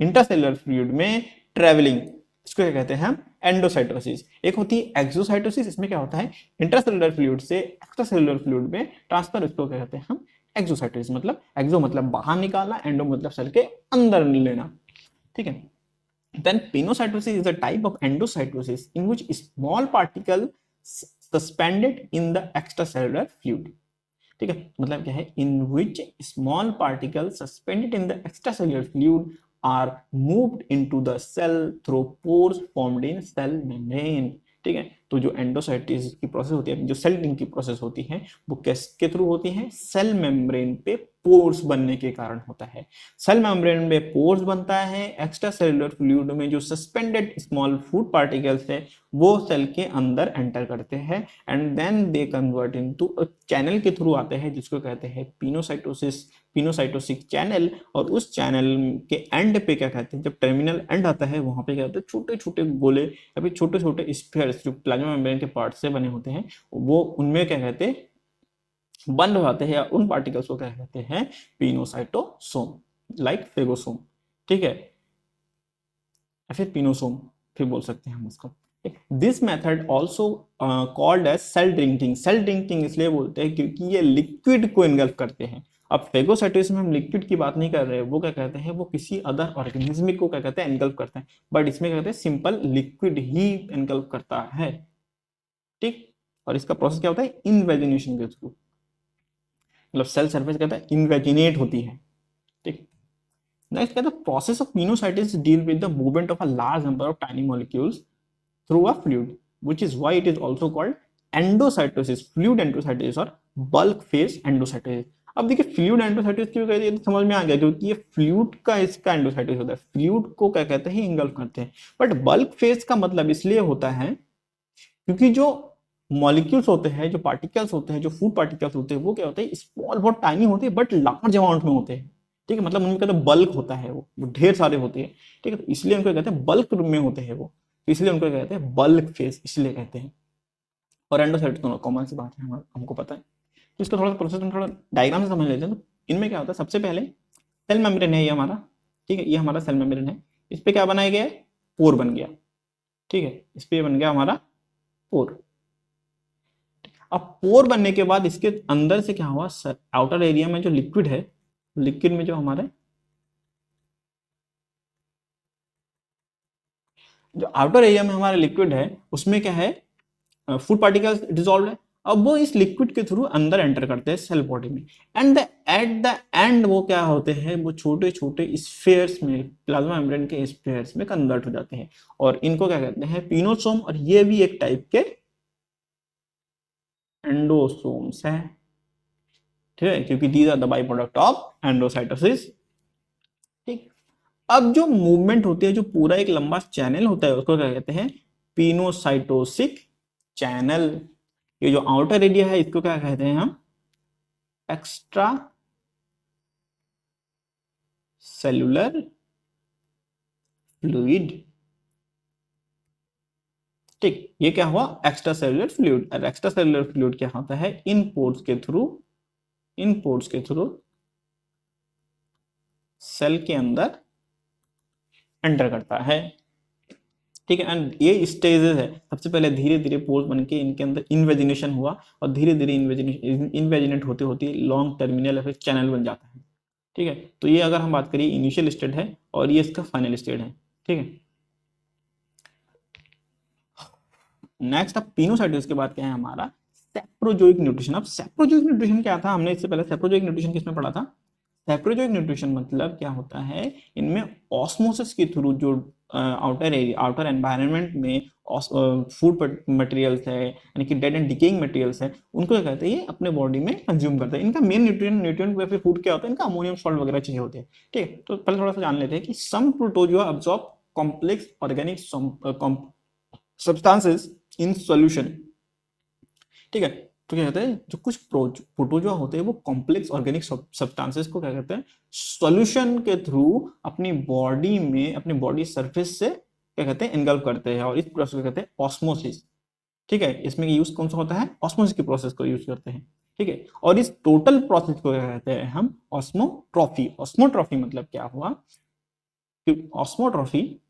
इंट्रासेलुलर फ्लूइड में ट्रेवलिंग, इसको क्या कहते हैं हम एंडोसाइटोसिस। एक होती है एक्सोसाइटोसिस, इसमें क्या होता है इंट्रासेलुलर फ्लूइड से एक्स्ट्रा सेलुलर फ्लूइड में ट्रांसफर, इसको क्या कहते हैं हम एक्सोसाइटोसिस। मतलब एक्सो मतलब बाहर निकालना, एंडो मतलब सेल के अंदर लेना। ठीक है, then pinocytosis is a type of endocytosis in which small particle suspended in the extracellular fluid। ठीक है, मतलब क्या है, in which small particles suspended in the extracellular fluid are moved into the cell through pores formed in cell membrane। ठीक है, तो जो एंडोसाइटिस की प्रोसेस होती है, जो सेल डिंग की प्रोसेस होती है, वो किसके थ्रू होती है, सेल मेम्ब्रेन पे पोर्स बनने के कारण होता है। सेल मेम्ब्रेन में पोर्स बनता है, एक्स्ट्रा सेलुलर फ्लूइड में जो सस्पेंडेड स्मॉल फूड पार्टिकल्स है वो सेल के अंदर एंटर करते हैं, and then they convert into a channel के थ्रू आते हैं जिसको कहते हैं पिनोसाइटोसिक चैनल। और उस चैनल के एंड पे क्या कहते हैं, जब टर्मिनल एंड आता है वहां पे क्या होता है, छोटे छोटे गोले या फिर छोटे छोटे स्फीयर्स जो प्लाज्मा मेम्ब्रेन के पार्ट से बने होते हैं, वो उनमें क्या कहते हैं बंद हो जाते हैं, या उन पार्टिकल्स को क्या कहते हैं पिनोसाइटोसोम, लाइक फेगोसोम। ठीक है, या फिर पिनोसोम फिर बोल सकते हैं हम उसको। This method also called as cell drinking. Cell drinking इसलिए बोलते हैं क्योंकि ये लिक्विड को इनगल्फ करते हैं। अब फेगोसाइटोसिस में हम लिक्विड की बात नहीं कर रहे हैं, वो क्या कहते हैं, वो किसी अदर ऑर्गेनिज्म को क्या कहते हैं इनगल्फ करते हैं, बट इसमें क्या कहते हैं सिंपल लिक्विड ही इनगल्फ करता है। ठीक, और इसका प्रोसेस क्या होता है, इनवेजिनेशन के थ्रू, मतलब सेल सरफेस कहता है इनवेजिनेट होती है। ठीक, नेक्स्ट कहता है process of pinocytosis deal with the movement of a large number of tiny molecules through a fluid, which is why it is also called endocytosis, fluid endocytosis और bulk phase endocytosis। अब देखिए fluid एंडोसाइटिस क्यों कहते हैं, तो समझ में आ गया, क्योंकि ये फ्लूइड का इसका एंडोसाइटिस होता है, फ्लूइड को क्या कहते हैं इंगल्फ करते हैं। बट बल्क फेज का मतलब इसलिए होता है क्योंकि जो मॉलिक्यूल्स होते हैं, जो पार्टिकल्स होते हैं, जो फूड पार्टिकल्स होते हैं, वो क्या होते हैं स्मॉल, बहुत टाइनी होते हैं बट लार्ज अमाउंट में होते हैं। ठीक है, मतलब उनमें कहते हैं बल्क होता है, वो ढेर सारे होते हैं। ठीक है, तो इसलिए उनको कहते हैं बल्क में होते हैं वो, इसलिए उनको कहते हैं बल्क फेज, इसलिए कहते हैं। और एंडोसाइट दोनों कॉमन सी बात है, हमको पता है। तो इसका थोड़ा सा प्रोसेस हम थोड़ा डायग्राम से समझ लेते हैं। तो इनमें क्या होता है, सबसे पहले सेल मेम्ब्रेन है ये हमारा। ठीक है, ये हमारा सेल मेम्ब्रेन है, इस पे क्या बनाया गया है, पोर बन गया। ठीक है, इस पे बन गया हमारा पोर। अब पोर बनने के बाद इसके अंदर से क्या हुआ, आउटर एरिया में जो लिक्विड है, लिक्विड में जो हमारे जो आउटर एरिया में हमारा लिक्विड है उसमें क्या है, फूड पार्टिकल्स डिसॉल्व है। अब वो इस लिक्विड के थ्रू अंदर एंटर करते हैं सेल बॉडी में, एंड एट द एंड वो क्या होते हैं, वो छोटे छोटे स्फीयर्स में, प्लाज्मा मेम्ब्रेन के स्फीयर्स में कन्वर्ट हो जाते हैं, और इनको क्या कहते हैं पिनोसोम। और ये भी एक टाइप के एंडोसोम्स है। ठीक है, क्योंकि these are the by product of endocytosis. ठीक, अब जो मूवमेंट होती है, जो पूरा एक लंबा चैनल होता है, उसको क्या कहते हैं पिनोसाइटोसिक चैनल। ये जो आउटर एरिया है इसको क्या कहते हैं हम एक्स्ट्रा सेलुलर फ्लूइड। ठीक, ये क्या हुआ एक्स्ट्रा सेलुलर फ्लूइड। और एक्स्ट्रा सेलुलर फ्लूइड क्या होता है, इन पोर्ट्स के थ्रू, इन पोर्ट्स के थ्रू सेल के अंदर एंटर करता है। ठीक है। एंड ये स्टेजेस है, सबसे पहले धीरे धीरे पोर्स बन के इनके अंदर इन्वेजिनेशन हुआ और धीरे धीरे इन्वेजिनेट होते होते लॉन्ग टर्मिनल या फिर चैनल बन जाता है। ठीक है, तो ये अगर हम बात करिए इनिशियल स्टेट है और ये इसका फाइनल स्टेट है। ठीक है, नेक्स्ट अब पिनोसाइटोसिस के बाद क्या है हमारा सेप्रोजोइक न्यूट्रिशन। अब सेप्रोजोइक न्यूट्रिशन क्या था, हमने इससे पहले सेप्रोजोइक न्यूट्रिशन किसमें पढ़ा था। सेप्रोजोइक न्यूट्रिशन मतलब क्या होता है, इनमें ऑस्मोसिस के थ्रू जो आउटर एरिया आउटर एनवायरनमेंट में फूड मटेरियल्स है यानी कि डेड एंड डिकेइंग मटेरियल्स है, उनको क्या कहते हैं, ये अपने बॉडी में कंज्यूम करते हैं। इनका मेन न्यूट्रिएंट या फिर फूड क्या होता है, इनका अमोनियम सॉल्ट वगैरह चाहिए होते हैं। ठीक है, तो पहले थोड़ा सा जान लेते हैं कि some protozoa absorb complex organic substances in solution. ठीक है, तो क्या कहते हैं, जो कुछ प्रोटोजोआ होते हैं वो कॉम्प्लेक्स ऑर्गेनिक सब्सटेंसेस को क्या कहते हैं, सॉल्यूशन के थ्रू अपनी बॉडी में अपनी बॉडी सरफेस से क्या कहते हैं, इनगल्फ करते हैं और इस प्रोसेस को कहते हैं ऑस्मोसिस। ठीक है, इसमें यूज कौन सा होता है, ऑस्मोसिस की प्रोसेस को यूज करते हैं। ठीक है, और इस टोटल प्रोसेस को क्या कहते हैं हम, ऑस्मोट्रॉफी। ऑस्मोट्रॉफी मतलब क्या हुआ कि ऑस्मोट्रॉफी,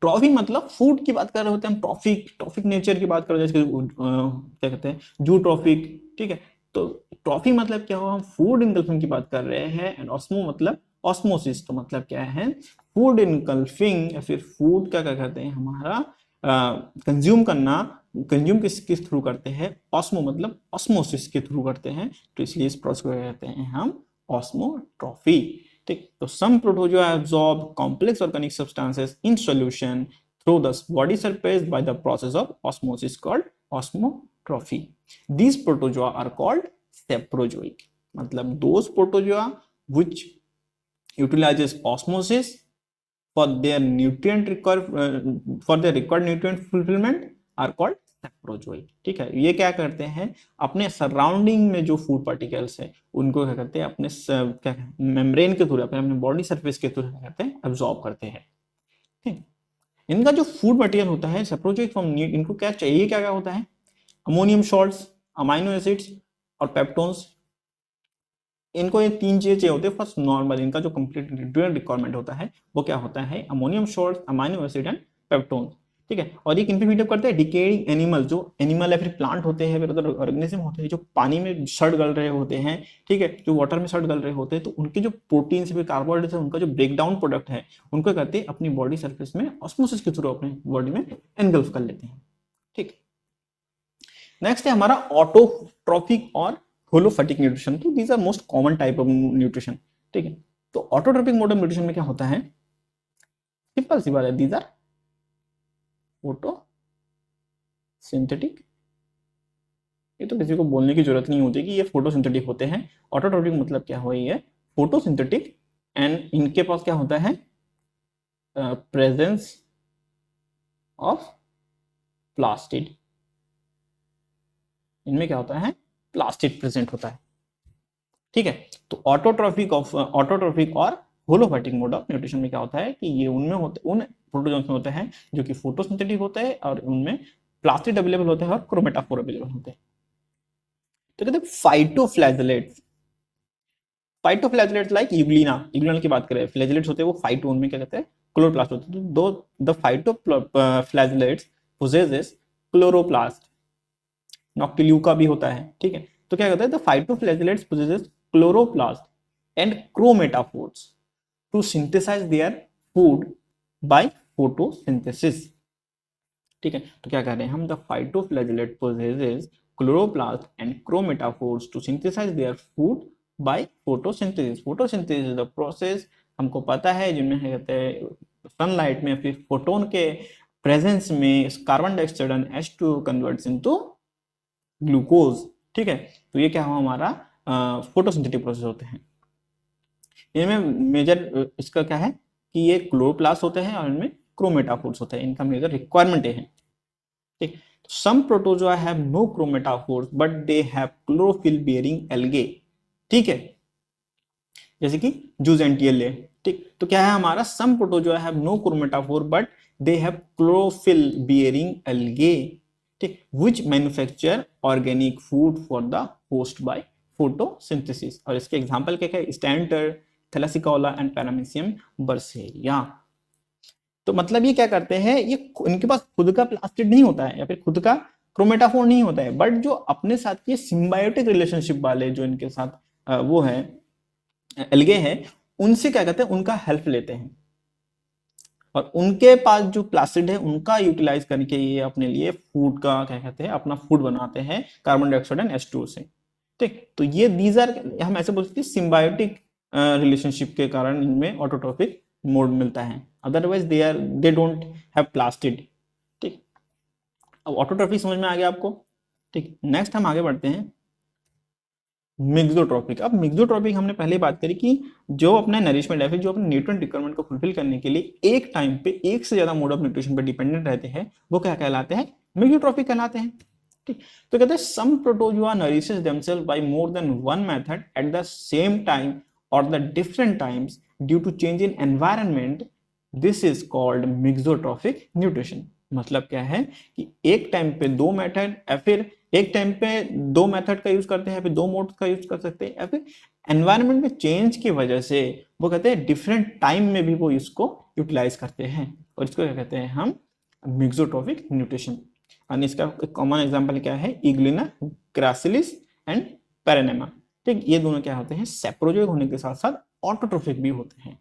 ट्रॉफी मतलब फूड की बात कर रहे होते हैं हम, ट्रॉफिक नेचर की बात कर रहे हैं, जैसे क्या कहते हैं, जू ट्रॉफिक। ठीक है, तो ट्रॉफी मतलब क्या हुआ, हम फूड इनगल्फिंग की बात कर रहे हैं। एंड ऑस्मो मतलब ऑस्मोसिस, तो मतलब क्या है, फूड इनगल्फिंग या फिर फूड का क्या कहते हैं हमारा कंज्यूम करना। कंज्यूम किस थ्रू करते हैं, ऑस्मो मतलब ऑस्मोसिस के थ्रू करते हैं, तो इसलिए इस प्रोसेस को कहते हैं हम ऑस्मोट्रॉफी। ठीक, तो सम protozoa absorb complex organic substances in solution through the body surface by the process of osmosis called osmotrophy. These protozoa are called saprozoic. मतलब those protozoa which utilizes osmosis for their required nutrient fulfillment are called सेप्रोजोइक। ठीक है, ये क्या करते हैं, अपने surrounding में जो फूड पार्टिकल्स है उनको क्या करते हैं, अपने क्या मेम्ब्रेन के थ्रू, अपने बॉडी सरफेस के थ्रू क्या करते हैं, एब्जॉर्ब करते हैं। ठीक, इनका जो फूड मटेरियल होता है सेप्रोजोइक फॉर्म, इनको क्या चाहिए, क्या क्या होता है, अमोनियम सॉल्ट्स, अमाइनो एसिड्स और पेप्टोन्स। इनको ये तीन चीजें चाहिए होते हैं। फर्स्ट नॉर्मल इनका जो कंप्लीट न्यूट्रिएंट रिक्वायरमेंट होता है वो क्या होता है, ammonium salt, amino acid and peptones. ठीक है, और ये किन पे फीड करते हैं, डिकेइंग एनिमल, जो एनिमल या फिर प्लांट होते हैं, फिर अदर ऑर्गेनिज्म होते हैं जो पानी में सड़ गल रहे होते हैं। ठीक है, जो वाटर में सड़ गल रहे होते हैं, तो उनके जो प्रोटीन फिर कार्बोहाइड्रेट है, उनका जो ब्रेक डाउन प्रोडक्ट है, उनको कहते हैं अपनी बॉडी सरफेस में ऑस्मोसिस के थ्रू अपने बॉडी में एनगल्फ कर लेते हैं। ठीक, नेक्स्ट है हमारा ऑटोट्रॉफिक और होलोफैटिक न्यूट्रिशन। तो these are most common type of nutrition. ठीक है, तो ऑटोट्रॉपिक मोड ऑफ न्यूट्रिशन में क्या होता है, सिंपल सी बात है, दीज आर फोटो सिंथेटिक। ये तो किसी को बोलने की जरूरत नहीं होती कि ये फोटोसिंथेटिक होते हैं। ऑटोट्रॉपिक मतलब क्या हो, ये फोटोसिंथेटिक एंड इनके पास क्या होता है, प्रेजेंस ऑफ प्लास्टिड। इनमें क्या होता है, प्लास्टिड प्रेजेंट होता है। ठीक है, तो ऑटोट्रॉफिक और होलोफैटिक मोड ऑफ न्यूट्रिशन में क्या होता है कि ये उनमें होते उन प्रोटोजोन्स में होते हैं जो कि फोटोसिंथेटिक होते हैं और उनमें प्लास्टिड अवेलेबल होते हैं और क्रोमेटाफोर अवेलेबल होते हैं। तो कहते हैं फाइटोफ्लैजेलेट्स। फाइटोफ्लैजेलेट्स लाइक यूग्लिना की बात करें, फ्लैजेलेट्स होते हैं वो फाइटो, उनमें क्या कहते हैं, क्लोरोप्लास्ट होते हैं। तो the phytoflagellates possesses chloroplast, noctiluca भी होता है। ठीक है, तो क्या कहते हैं, the phytoflagellates possesses chloroplast and chromatophores to synthesize their food by photosynthesis. ठीक है, तो क्या कह रहे हैं हम, the phytoflagellate possesses chloroplast and chromatophores to synthesize their food by photosynthesis. Photosynthesis is the process, हमको पता है, जिनमें कहते हैं सनलाइट में फिर फोटोन के प्रेजेंस में carbon dioxide and H2O converts into glucose. ठीक है, तो ये क्या हुआ हमारा फोटोसिंथेटिक प्रोसेस होते हैं। इनमें मेजर इसका क्या है कि ये क्लोरोप्लास्ट होते हैं और इनमें क्रोमेटाफोर्स होते हैं, इनका मेजर रिक्वायरमेंट है। ठीक, some protozoa have no chromatophores but they have chlorophyll bearing algae. ठीक है, जैसे कि जूजेंटियले। ठीक, तो क्या है हमारा, some protozoa have no chromatophore but they have chlorophyll bearing algae. ठीक, which manufacture organic food for the host by photosynthesis. और इसके एग्जांपल क्या है, स्टैंटर, थैलासिकोला एंड पैरामीशियम बर्सेरिया। तो मतलब ये क्या करते हैं, ये इनके पास खुद का प्लास्टिड नहीं होता है या फिर खुद का क्रोमेटाफोर नहीं होता है, बट जो अपने साथ के सिम्बायोटिक रिलेशनशिप वाले जो इनके साथ वो है एल्गे हैं, उनसे क्या कहते हैं, उनका हेल्प लेते हैं और उनके पास जो प्लास्टिड है उनका यूटिलाइज करके ये अपने लिए फूड का क्या कहते हैं, अपना फूड बनाते हैं कार्बन डाइऑक्साइड एंड H2O से। ठीक, तो ये दीज आर, हम ऐसे बोल सकते हैं सिम्बायोटिक रिलेशनशिप के कारण इनमें ऑटोट्रॉफिक मोड मिलता है, otherwise they don't have plastid. ठीक, अब ऑटोट्रॉफिक समझ में आ गया आपको। ठीक, नेक्स्ट हम आगे बढ़ते हैं मिक्सोट्रॉपिक। अब मिक्सोट्रॉपिक हमने पहले बात करी कि जो अपना नरिशमेंट है, फिर जो अपने न्यूट्रिएंट रिक्वायरमेंट को फुलफिल करने के लिए एक टाइम पे एक से ज्यादा मोड ऑफ न्यूट्रिशन पर डिपेंडेंट रहते हैं, वो क्या कहलाते हैं, मिक्सोट्रॉपिक कहलाते हैं। ठीक, तो कहते हैं some protozoa nourishes themselves by more than one method at the same time और the different times due to change in environment, this is called mixotrophic nutrition. मतलब क्या है कि एक टाइम पे दो मेथड या फिर एक टाइम पे दो मेथड का यूज करते हैं, फिर दो मोड का यूज कर सकते हैं, या फिर एनवायरनमेंट में चेंज की वजह से वो कहते हैं डिफरेंट टाइम में भी वो इसको यूटिलाइज करते हैं, और इसको क्या कहते हैं हम, मिक्सोट्रॉपिक न्यूट्रिशन। और इसका कॉमन एग्जांपल क्या है, इग्लिना ग्रासिलिस एंड पेरेनेमा। ठीक, ये दोनों क्या होते हैं, सेप्रोजोइक होने के साथ साथ ऑटोट्रॉफिक भी होते हैं।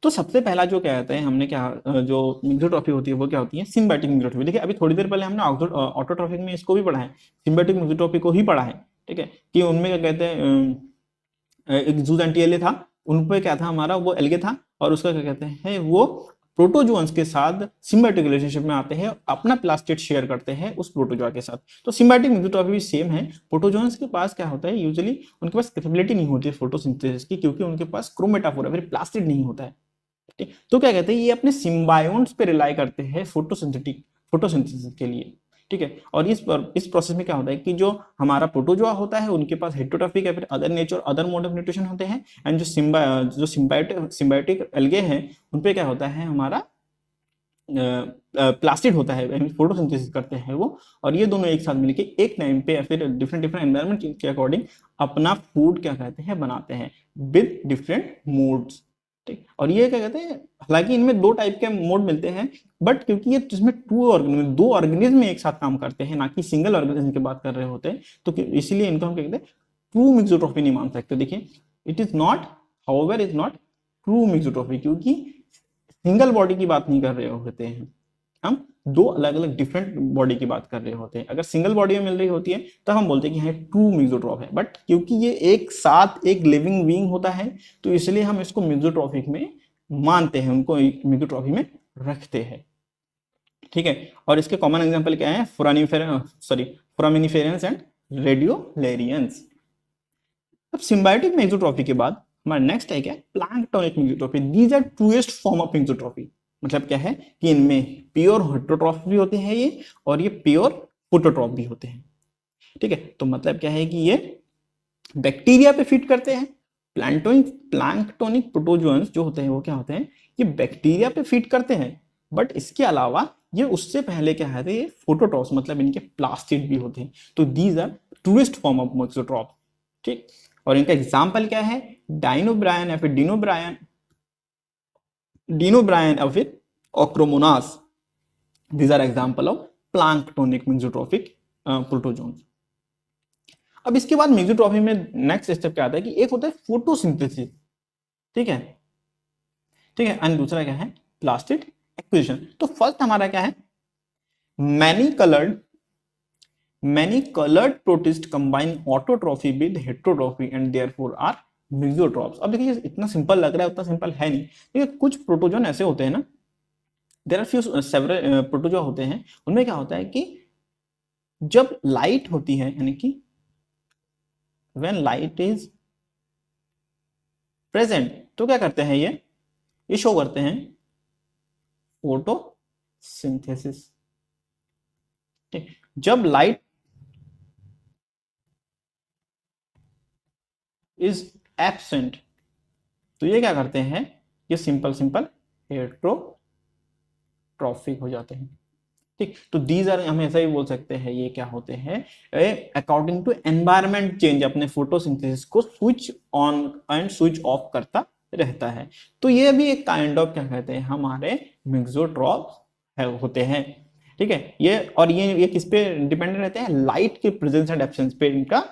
तो सबसे पहला जो क्या कहते हैं, हमने क्या जो मिक्सोट्रॉफी होती है वो क्या होती है, सिम्बायोटिक मिक्सोट्रॉफी। देखिए अभी थोड़ी देर पहले हमने ऑटोट्रॉफिक में इसको भी पढ़ा है, सिम्बायोटिक मिक्सोट्रॉफी को ही पढ़ा है। ठीक है, कि उनमें क्या कहते हैं, एक जूस एंटीएलए था, उन पे क्या था हमारा, वो एल्गे था, और उसका क्या कहते हैं, वो प्रोटोजोन्स के साथ सिम्बायोटिक रिलेशनशिप में आते हैं, अपना प्लास्टिड शेयर करते हैं उस प्रोटोजोआ के साथ। तो सिम्बायोटिक मिक्सोट्रॉफी भी सेम है। प्रोटोजोन्स के पास क्या होता है, यूजुअली उनके पास कैपेबिलिटी नहीं होती है फोटोसिंथेसिस की, क्योंकि उनके पास क्रोमेटाफोर या फिर प्लास्टिड नहीं होता है। तो क्या कहते हैं, ये अपने सिम्बायोन्ट्स पे रिलाई करते हैं फोटोसिंथेसिस के लिए। ठीक है, और इस प्रोसेस में क्या होता है कि जो हमारा प्रोटोजोआ होता है उनके पास हेटेरोट्रॉफिक या फिर other nature other mode of nutrition होते हैं, एंड जो सिम्बायोटिक एल्गे हैं उन पे क्या होता है, हमारा प्लास्टिड होता है, फोटोसिंथेसिस करते हैं वो, और ये दोनों एक साथ मिलकर एक टाइम पे या फिर डिफरेंट डिफरेंट एनवायरनमेंट के अकॉर्डिंग अपना फूड क्या कहते हैं, बनाते हैं विद डिफरेंट मोड्स। ठीक, और ये क्या कहते हैं, हालांकि इनमें दो टाइप के मोड मिलते हैं, बट क्योंकि ये इसमें दो ऑर्गेनिज्म एक साथ काम करते हैं, ना कि सिंगल ऑर्गेनिज्म की बात कर रहे होते हैं, तो इसीलिए इनको हम क्या कहते हैं, ट्रू मिक्सोट्रॉफी नहीं मान सकते। देखिए it is not, however is not true mixotrophy, क्योंकि सिंगल बॉडी की बात नहीं कर रहे होते हैं हम, दो अलग अलग डिफरेंट बॉडी की बात कर रहे होते हैं। अगर सिंगल बॉडी में मिल रही होती है तो हम बोलते हैं कि हाँ ट्रू मिक्सोट्रॉफ है, बट क्योंकि ये एक साथ एक लिविंग बीइंग होता है तो इसलिए हम इसको मिक्सोट्रॉफिक में मानते हैं, उनको मिक्सोट्रॉफी में रखते हैं। ठीक है, और इसके कॉमन एग्जांपल क्या है, फोरामिनिफेरेंस एंड रेडियोलेरियंस। अब सिम्बायोटिक मिक्सोट्रॉफी के बाद हमारा नेक्स्ट है क्या, planktonic mixotrophy. These are truest form of mixotrophy. मतलब क्या है कि इनमें प्योर हेटेरोट्रॉफ भी होते हैं ये, और ये प्योर फोटोट्रॉफ भी होते हैं। ठीक है, तो मतलब क्या है कि ये बैक्टीरिया पे फीड करते हैं। प्लैंक्टोनिक प्रोटोजोन्स जो होते हैं वो क्या होते हैं, ये बैक्टीरिया पे फीड करते हैं, बट इसके अलावा ये उससे पहले क्या है, ये फोटोट्रॉफ्स मतलब इनके प्लास्टिड भी होते हैं। तो these are truest form of mixotroph. ठीक, और इनका एग्जाम्पल क्या है, डाइनोब्रायन या फिर डिनोब्रायन या फिर ओक्रोमोनास। These are example of planktonic mixotrophic protozoans. अब इसके बाद मिक्सोट्रॉफी में नेक्स्ट स्टेप क्या आता है कि एक होता है फोटोसिंथेसिस। ठीक है, ठीक है, एंड दूसरा क्या है, प्लास्टिड एक्विजिशन। तो फर्स्ट हमारा क्या है, many coloured protist combine autotrophy with heterotrophy and therefore are mixotrophs. अब देखिए इतना सिंपल लग रहा है, उतना सिंपल है नहीं। देखिए कुछ प्रोटोजोन ऐसे होते हैं ना, there are few several protozoa होते हैं, उनमें क्या होता है कि जब लाइट होती है, यानी कि व्हेन लाइट इज प्रेजेंट, तो क्या करते हैं, ये शो करते हैं फोटोसिंथेसिस। ठीक, जब लाइट इज एब्सेंट तो ये क्या करते हैं, ये सिंपल हेटेरोट्रॉफिक हो जाते हैं। ठीक, तो दीज आर, हम ऐसा ही बोल सकते हैं, ये क्या होते हैं, अकॉर्डिंग टू एनवायरमेंट चेंज अपने फोटोसिंथेसिस को switch on and switch off करता रहता है। तो ये भी एक काइंड ऑफ क्या कहते हैं हमारे मिक्सोट्रॉफ होते हैं। ठीक है, ये किस पे डिपेंडेंट रहते हैं, लाइट के प्रेजेंस एंड एब्सेंस पे इनका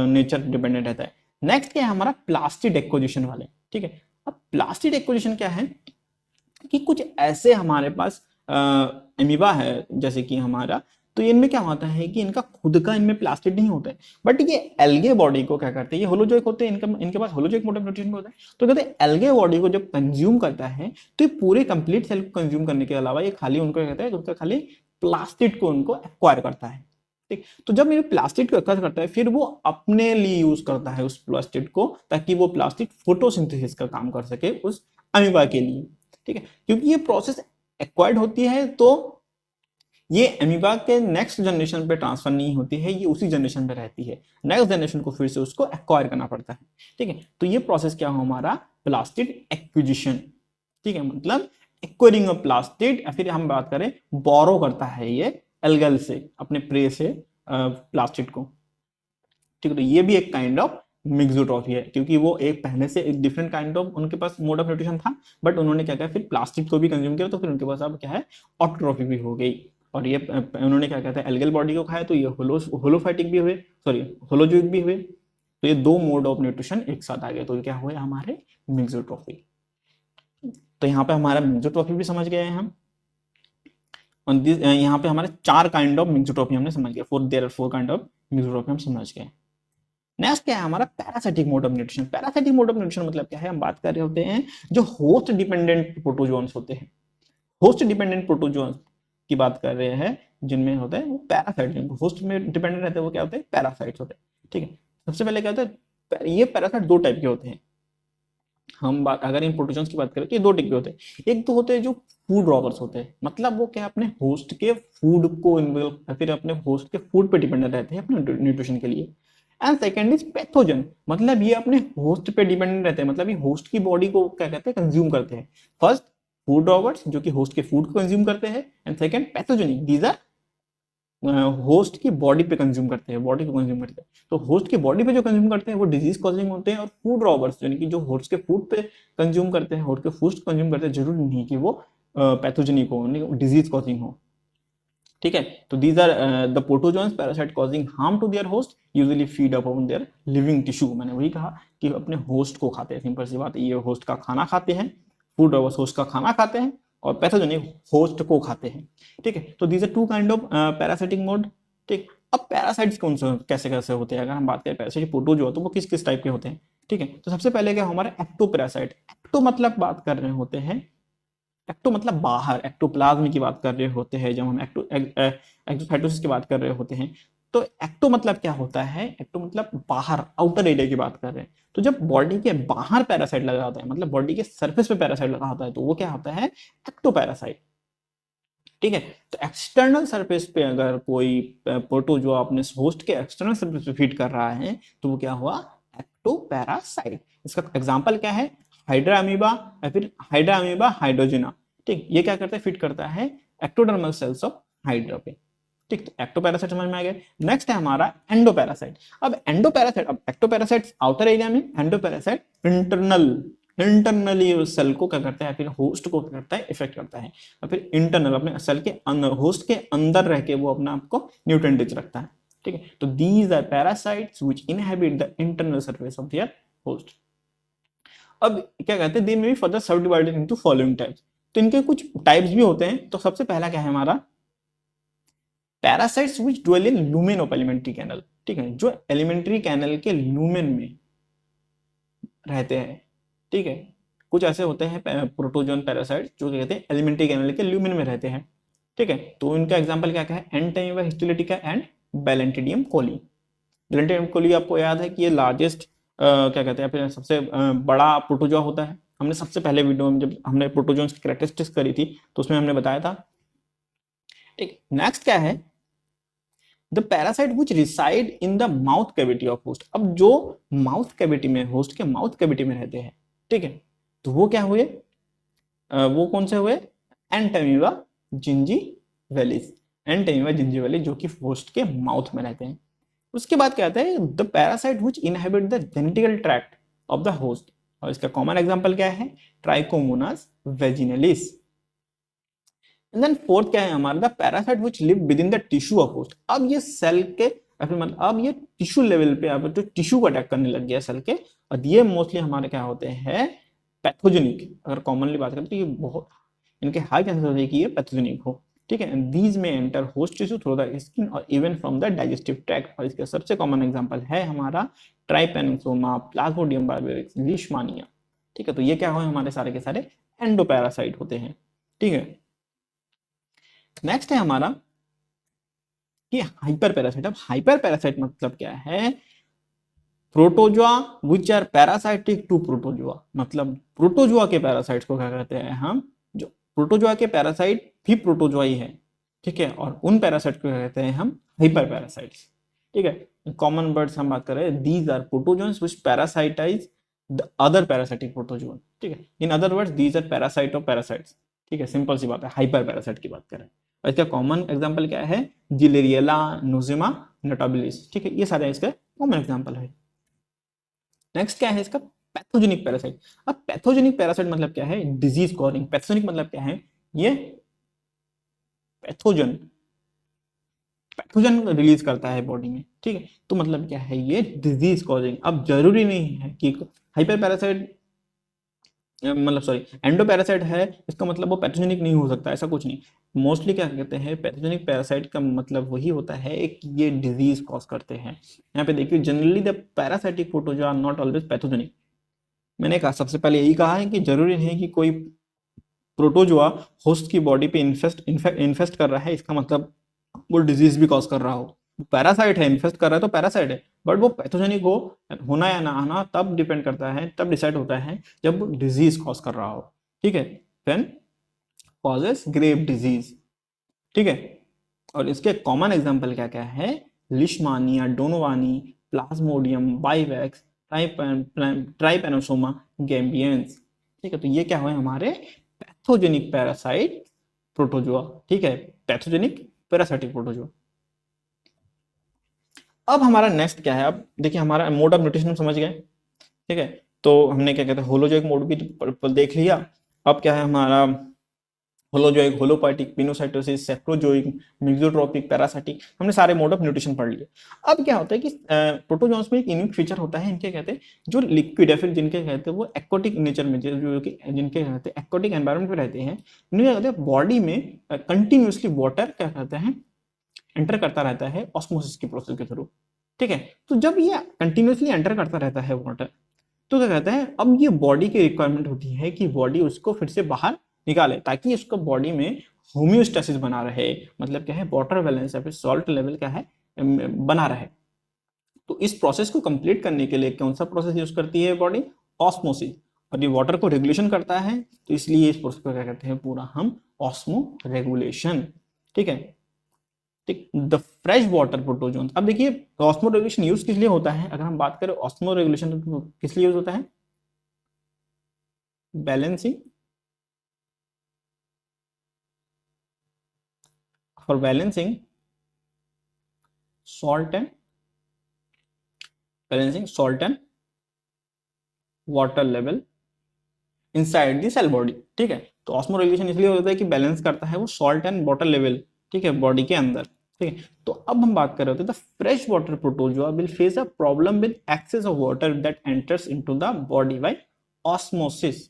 नेचर डिपेंडेंट रहता है। नेक्स्ट क्या है हमारा प्लास्टिड एक्विजिशन वाले। ठीक है, अब प्लास्टिड एक्विजिशन क्या है कि कुछ ऐसे हमारे पास एमीबा है जैसे कि हमारा, तो इनमें क्या होता है कि इनका खुद का इनमें प्लास्टिड नहीं होता है, बट ये एल्गे बॉडी को क्या करते हैं, ये होलोजोइक होते हैं, इनके पास होलोजोइक मोड ऑफ न्यूट्रिशन होता है। तो कहते हैं एल्गे बॉडी को जब कंज्यूम करता है तो ये पूरे कंप्लीट सेल को कंज्यूम करने के अलावा ये खाली उनको कहता है उनका खाली प्लास्टिड को उनको एक्वायर करता है। ठीक, तो जब ये प्लास्टिक को एक्वायर करता है फिर वो अपने लिए यूज करता है उस प्लास्टिक को, ताकि वो प्लास्टिक फोटोसिंथेसिस का काम कर सके उस अमीबा के लिए। ठीक है, क्योंकि ये प्रोसेस एक्वायर्ड होती है तो ये अमीबा के नेक्स्ट जनरेशन पे ट्रांसफर नहीं होती है, ये उसी जनरेशन पे रहती है, नेक्स्ट जनरेशन को फिर से उसको एक्वायर करना पड़ता है। ठीक है, तो ये प्रोसेस क्या हो हमारा प्लास्टिड एक्विजिशन। ठीक है, मतलब एक्वायरिंग ऑफ प्लास्टिड, या फिर हम बात करें बोरो करता है ये एल्गल से अपने प्रे से प्लास्टिड को। ठीक है, तो ये भी एक काइंड ऑफ मिक्सोट्रॉफी है, क्योंकि वो एक पहले से एक डिफरेंट काइंड ऑफ उनके पास मोड ऑफ न्यूट्रिशन था, बट उन्होंने क्या किया फिर प्लास्टिक को भी कंज्यूम किया, तो फिर उनके पास अब क्या है ऑटोट्रॉफी भी हो गई। और ये उन्होंने क्या कहते हैं एल्गल बॉडी को खाया, तो ये होलोफाइटिक भी हुए, सॉरी होलोजोइक भी हुए, तो ये दो मोड ऑफ न्यूट्रिशन एक साथ आ गए, तो ये क्या हुए हमारे मिक्सोट्रॉफी। तो यहाँ पे हमारा मिक्सोट्रॉफी भी समझ गए हैं हम। यहाँ पे हमारे चार काइंड ऑफ मिक्सोट्रॉफी हमने समझ गया, there are four kind of mixotrophy हम समझ गए। नेक्स्ट क्या है हमारा parasitic mode of nutrition. Parasitic mode of nutrition मतलब क्या है, हम बात कर रहे होते हैं जो होस्ट डिपेंडेंट प्रोटोजोन्स होते हैं, होस्ट डिपेंडेंट प्रोटोजोन्स की बात कर रहे हैं, जिनमें होता है वो पैरासाइट, होस्ट में डिपेंडेंट रहते हैं वो क्या होते हैं पैरासाइट्स होते हैं। ठीक है, सबसे पहले क्या होता है, ये पैरासाइट दो टाइप के होते हैं। हम बात अगर इन प्रोटोजोन्स की बात करें तो ये दो टाइप के होते हैं। एक तो होते हैं जो फूड रॉबर्स होते हैं, मतलब वो क्या अपने होस्ट के फूड को फिर अपने होस्ट के फूड पे डिपेंडेंट रहते हैं अपने न्यूट्रिशन के लिए। एंड सेकेंड इज पैथोजन, मतलब ये अपने होस्ट पे डिपेंडेंट रहते हैं, मतलब ये होस्ट की बॉडी को क्या कहते हैं कंज्यूम करते हैं। फर्स्ट फूड रॉबर्ट्स जो कि होस्ट के फूड को कंज्यूम करते हैं, and second pathogenic, these are host की बॉडी पे कंज्यूम करते हैं, बॉडी को कंज्यूम करते हैं। तो होस्ट की बॉडी पे जो कंज्यूम करते हैं वो डिजीज कॉजिंग होते हैं, और फूड रॉबर्स यानी कि जो होस्ट के फूड पे कंज्यूम करते हैं, होस्ट के फूड कंज्यूम करते हैं, जरूरी नहीं कि वो पैथोजेनिक हो, डिजीज कॉजिंग हो। ठीक है, तो these are the protozoans parasite causing harm to their host usually feed upon their living tissue. मैंने वही कहा कि अपने होस्ट को खाते हैं, सिंपल सी बात है, ये होस्ट का खाना खाते हैं, फूड रॉबर्स होस्ट का खाना खाते हैं, और पैथोजेनिक होस्ट को खाते हैं। ठीक है, तो these are two kind of parasitic mode. ठीक, अब पैरासाइट्स कौन से कैसे कैसे होते हैं, अगर हम बात करें पैरासाइटिक प्रोटोजोआ तो वो किस किस टाइप के होते हैं। ठीक है, तो सबसे पहले क्या हमारे एक्टोपैरासाइट। एक्टो मतलब बात कर रहे होते हैं, एक्टो मतलब बाहर, एक्टोप्लाज्म की बात कर रहे होते हैं, जब हम एक्टोसाइटोसिस की बात कर रहे होते हैं। तो एक्टो मतलब क्या होता है, एक्टो मतलब बाहर, आउटर एरिया की बात कर रहे हैं। तो जब बॉडी के बाहर पैरासाइट लगा होता है, मतलब बॉडी के सरफेस पे पैरासाइट लगा होता है, तो वो क्या होता है एक्टोपैरासाइट। ठीक है, तो एक्सटर्नल सरफेस पे अगर कोई प्रोटोजोआ अपने होस्ट के एक्सटर्नल सरफेस पे फीड कर रहा है तो वो क्या हुआ एक्टोपैरासाइट। इसका एग्जांपल क्या है, हाइड्रा अमीबा या फिर हाइड्रा अमीबा हाइड्रोजिना। ठीक, ये क्या करता है फिट करता है एक्टोडर्मल सेल्स ऑफ हाइड्रा पे। ठीक, तो एक्टोपैरासाइट समझ में आ गया। नेक्स्ट है हमारा एंडोपैरासाइट। अब एंडोपैरासाइट, अब एक्टोपैरासाइट आउटर एरिया में, एंडोपैरासाइट इंटरनली सेल को क्या करता है, फिर होस्ट को क्या करता है इफेक्ट करता है, और फिर इंटरनल अपने सेल के अंदर, होस्ट के अंदर रह के वो अपने आप को न्यूट्रिएंट रिच रखता है। ठीक है, तो दीज आर parasites which inhabit the internal surface of their host. अब क्या कहते हैं, they may be further sub divided into following types. तो इनके कुछ टाइप्स भी होते हैं। तो सबसे पहला क्या है हमारा parasites which dwell in lumen of alimentary canal. ठीक है, जो एलिमेंट्री कैनल के लूमेन में रहते हैं। ठीक है, कुछ ऐसे होते हैं प्रोटोजोन पैरासाइट जो कहते हैं एलिमेंट्री कैनल के ल्यूमिन में रहते हैं। ठीक है, तो इनका एग्जांपल क्या क्या है, एंटाइवा हिस्टोलिटिका एंड बैलेंटिडियम कोली। बैलेंटिडियम कोली आपको याद है कि ये लार्जेस्ट क्या कहते हैं फिर सबसे बड़ा प्रोटोजोआ होता है। हमने सबसे पहले वीडियो में जब हमने प्रोटोजोन्स की कैरेक्टरिस्टिक्स करी थी तो उसमें हमने बताया था। ठीक, नेक्स्ट क्या है, the parasite which reside in the mouth cavity of host. अब जो माउथ कैविटी में, होस्ट के माउथ कैविटी में रहते हैं, ठीक है, तो वो क्या हुए, वो कौन से हुए एंटामीबा जिंजीवैलिस, एंटामीबा जिंजीवैलिस जो कि होस्ट के माउथ में रहते हैं। उसके बाद क्या आता है the parasite which inhabit the genetical tract of the host. और इसका कॉमन एग्जांपल क्या है, trichomonas vaginalis. And then fourth क्या है हमारा, the parasite which live within the tissue of host. अब ये सेल के या फिर मतलब अब ये टिश्यू लेवल पे अब तो टिश्यू को अटैक करने लग गया सेल के, और ये मोस्टली हमारे क्या होते हैं, पैथोजेनिक। अगर कॉमनली बात करें तो ये बहुत इनके हाई चांसेस होते हैं कि ये पैथोजेनिक हो, ठीक है। दीज में enter host tissue through the skin और even from the digestive tract. और इसका सबसे कॉमन एग्जांपल है हमारा ट्राइपैनोसोमा, प्लाज्मोडियम बार्बेरिक्स, लीशमानिया, ठीक है। तो ये क्या हो हमारे सारे के सारे एंडोपैरासाइट होते हैं, ठीक है। नेक्स्ट है हमारा कि हाइपर पैरासाइट। अब हाइपर पैरासाइट मतलब क्या है, protozoa which are parasitic to protozoa. मतलब प्रोटोजोआ के पैरासाइट्स को क्या कहते हैं हम, जो प्रोटोजोआ के पैरासाइट भी प्रोटोजोआ ही है, ठीक है। और उन पैरासाइट को कहते हैं हम हाइपर पैरासाइट्स, ठीक है। कॉमन वर्ड्स हम बात कर रहे हैं, these are protozoans which parasitize the other parasitic protozoan, ठीक है। In other words these are parasite of parasites, ठीक है। सिंपल सी बात है, हाइपर पैरासाइट की बात करें। और इसका कॉमन एग्जांपल क्या है, जिलेरियला, नोजेमा, नोटाबिलिस, ठीक है। ये सारे इसके कॉमन एग्जांपल है। नेक्स्ट क्या है इसका, पैथोजेनिक पैरासाइट। अब पैथोजेनिक पैरासाइट मतलब क्या है, डिजीज कॉजिंग। पैथोजेनिक मतलब क्या है, ये पैथोजन पैथोजन रिलीज करता है बॉडी में, ठीक है। तो मतलब क्या है, ये डिजीज कॉजिंग। अब जरूरी नहीं है कि हाइपर पैरासाइट मतलब सॉरी एंडोपैरासाइट है इसका मतलब वो पैथोजेनिक नहीं हो सकता, ऐसा कुछ नहीं। मोस्टली क्या कहते हैं, पैथोजेनिक पैरासाइट का मतलब वही होता है कि ये डिजीज कॉज करते हैं। यहाँ पे देखिए, generally the parasitic protozoa are not always pathogenic. मैंने कहा सबसे पहले यही कहा है कि जरूरी नहीं कि कोई प्रोटोजोआ होस्ट की बॉडी पे इन्फेस्ट कर रहा है इसका मतलब वो डिजीज भी कॉज कर रहा हो। पैरासाइट है, इन्फेस्ट कर रहा है तो पैरासाइट है, बट वो पैथोजेनिक हो होना या ना आना तब डिपेंड करता है, तब डिसाइड होता है जब वो डिजीज कॉज कर रहा हो, ठीक है। देन कॉजेस ग्रेव डिजीज, ठीक है। और इसके कॉमन एग्जांपल क्या क्या है, लिशमानिया, डोनोवानी, प्लाज्मोडियम, बाइवैक्स, ट्राइपैनोसोमा गैम्बियंस, ठीक है। तो ये क्या हुए हमारे पैथोजेनिक पैरासाइट प्रोटोजोआ, ठीक है, पैथोजेनिक पैरासाइटिक प्रोटोजोआ। अब हमारा नेक्स्ट क्या है, अब देखिए हमारा मोड ऑफ न्यूट्रिशन समझ गए, ठीक है। तो हमने क्या कहते हैं होलोजोइक मोड भी देख लिया। अब क्या है हमारा होलोजोइक, होलोपाइटिक, पिनोसाइटोसिस, सेप्रोजोइक, मिक्सोट्रोपिक, पैरासाइटिक, हमने सारे मोड ऑफ न्यूट्रिशन पढ़ लिए। अब क्या होता है कि प्रोटोजोन्स में एक यूनिक फीचर होता है, इनके कहते हैं जो लिक्विड है, फिर जिनके कहते हैं वो एक्वाटिक नेचर में, जो कि जिनके कहते हैं एक्वाटिक एनवायरनमेंट में रहते हैं, इनके कहते हैं बॉडी में कंटिन्यूसली वाटर क्या कहते हैं एंटर करता रहता है ऑस्मोसिस की प्रोसेस के थ्रू, ठीक है। तो जब ये कंटिन्यूसली एंटर करता रहता है वाटर, तो क्या कहते हैं अब ये बॉडी की रिक्वायरमेंट होती है कि बॉडी उसको फिर से बाहर निकाले ताकि उसको बॉडी में होम्योस्टेसिस बना रहे, मतलब क्या है वाटर बैलेंस या फिर सॉल्ट लेवल क्या है बना रहे। तो इस प्रोसेस को कंप्लीट करने के लिए कौन सा प्रोसेस यूज करती है बॉडी, ऑस्मोसिस। और ये वाटर को रेगुलेशन करता है, तो इसलिए इस प्रोसेस को क्या कहते हैं पूरा हम ऑस्मो रेगुलेशन, ठीक है। ठीक, द फ्रेश वाटर प्रोटोजोन्स। अब देखिए ऑस्मो रेगुलेशन यूज किस लिए होता है, अगर हम बात करें ऑस्मो रेगुलेशन तो किस लिए यूज होता है, balancing, for balancing salt and water level inside the cell body, ठीक है। तो ऑस्मो रेगुलेशन इसलिए होता है कि बैलेंस करता है वो सॉल्ट एंड वाटर लेवल, ठीक है, बॉडी के अंदर, ठीक है। तो अब हम बात कर रहे होते हैं the fresh water protozoa will face a problem with excess of water that enters into the body by osmosis.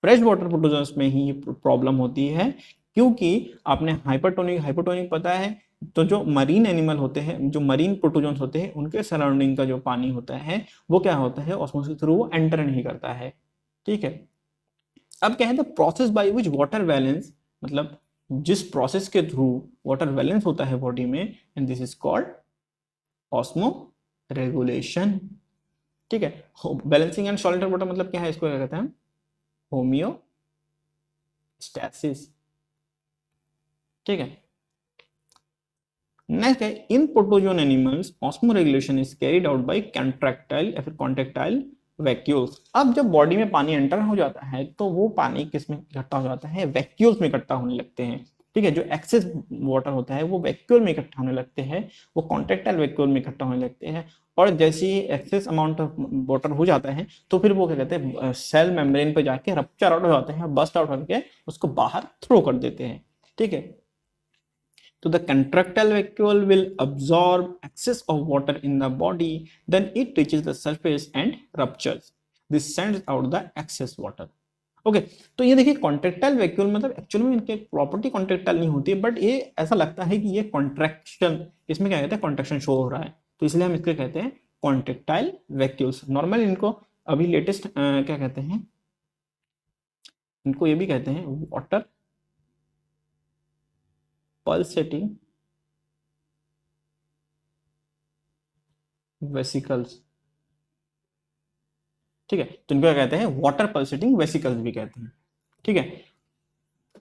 Fresh water protozoans में ही प्रॉब्लम होती है, क्योंकि आपने हाइपोटोनिक पता है, तो जो मरीन एनिमल होते हैं, जो मरीन प्रोटोजोन्स होते हैं, उनके सराउंडिंग का जो पानी होता है वो क्या होता है ऑस्मोसिस थ्रू वो एंटर नहीं करता है, ठीक है। अब क्या है the process by which water balance, मतलब जिस प्रोसेस के थ्रू वाटर बैलेंस होता है बॉडी में, and this is called osmo regulation, ठीक है। बैलेंसिंग एंड सॉल्ट वाटर मतलब क्या है, इसको क्या कहते हैं होम्योस्टैसिस, ठीक है। नेक्स्ट है in protozoan animals osmoregulation is carried out by contractile या फिर कॉन्ट्रैक्टाइल वैक्यूल्स। अब जब बॉडी में पानी एंटर हो जाता है तो वो पानी किस में इकट्ठा हो जाता है, वैक्यूल्स में इकट्ठा होने लगते हैं, ठीक है। जो एक्सेस वाटर होता है वो वैक्यूल में इकट्ठा होने लगते हैं, वो कॉन्ट्रैक्टाइल वैक्यूल में इकट्ठा होने लगते हैं, और जैसे ही एक्सेस अमाउंट ऑफ वाटर हो जाता है तो फिर वो क्या कहते हैं सेल मेम्ब्रेन पे जाके रप्चर आउट हो जाते हैं, बस्ट आउट करके उसको बाहर थ्रो कर देते हैं। ठीक है, तो the contractile vacuole will absorb excess of water in the body, then it reaches the surface and ruptures. This sends out the excess water. Okay तो ये देखिए कॉन्ट्रेक्टाइल वैक्यूल मतलब एक्चुअली में इनके प्रॉपर्टी कॉन्ट्रेक्टाइल नहीं होती है, बट ये ऐसा लगता है कि ये कॉन्ट्रैक्शन, इसमें क्या कहते हैं कॉन्ट्रैक्शन शो हो रहा है, तो इसलिए हम इसके कहते हैं कॉन्ट्रेक्टाइल वैक्यूल्स। नॉर्मली इनको अभी लेटेस्ट क्या कहते हैं, इनको ये भी कहते हैं वाटर पल्सेटिंग वेसिकल्स। ठीक है, तो इनको क्या कहते हैं वाटर पल्सेटिंग वेसिकल्स भी कहते हैं। ठीक है,